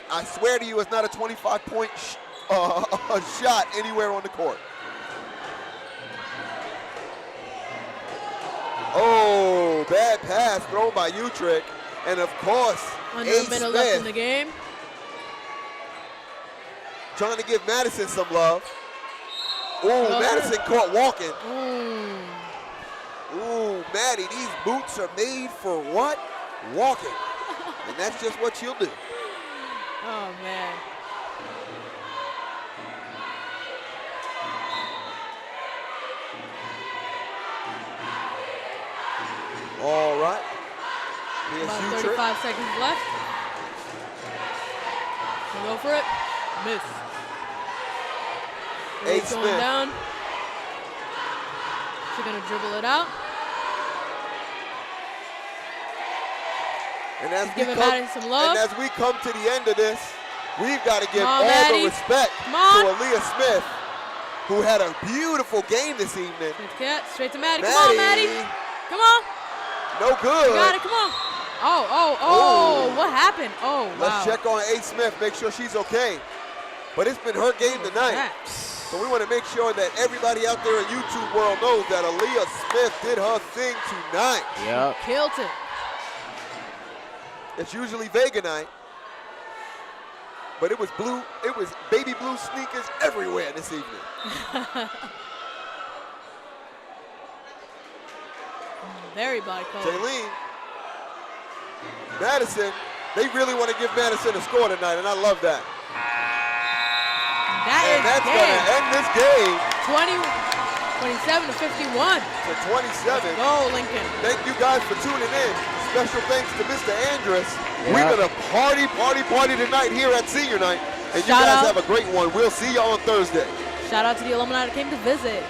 I swear to you, it's not a 25-point shot anywhere on the court. Oh, bad pass thrown by Utrecht. And of course, Under a minute left in the game. Trying to give Madison some love. Ooh, Madison caught walking. Ooh, Maddie, these boots are made for what? Walking. And that's just what she'll do. Oh, man. All right. About 35 seconds left. We'll go for it. Miss. Ace going down. She's going to dribble it out. And as, some love. And as we come to the end of this, we've got to give all Maddie. the respect to Aaliyah Smith, who had a beautiful game this evening. Straight to Maddie. Come on, Maddie. Come on. No good. You got it. Come on. Oh. What happened? Oh, wow. Let's check on A. Smith, make sure she's okay. But it's been her game tonight. So we want to make sure that everybody out there in YouTube world knows that Aaliyah Smith did her thing tonight. Yep. Killed it. It's usually Vega night, but it was baby blue sneakers everywhere this evening. Very body color. Jaylene, Madison, they really want to give Madison a score tonight, and I love that. That's going to end this game. 27 to 51. To 27. Go, Lincoln. Thank you guys for tuning in. Special thanks to Mr. Andrus. Yep. We're going to party tonight here at Senior Night. And you guys have a great one. We'll see you on Thursday. Shout out to the alumni that came to visit.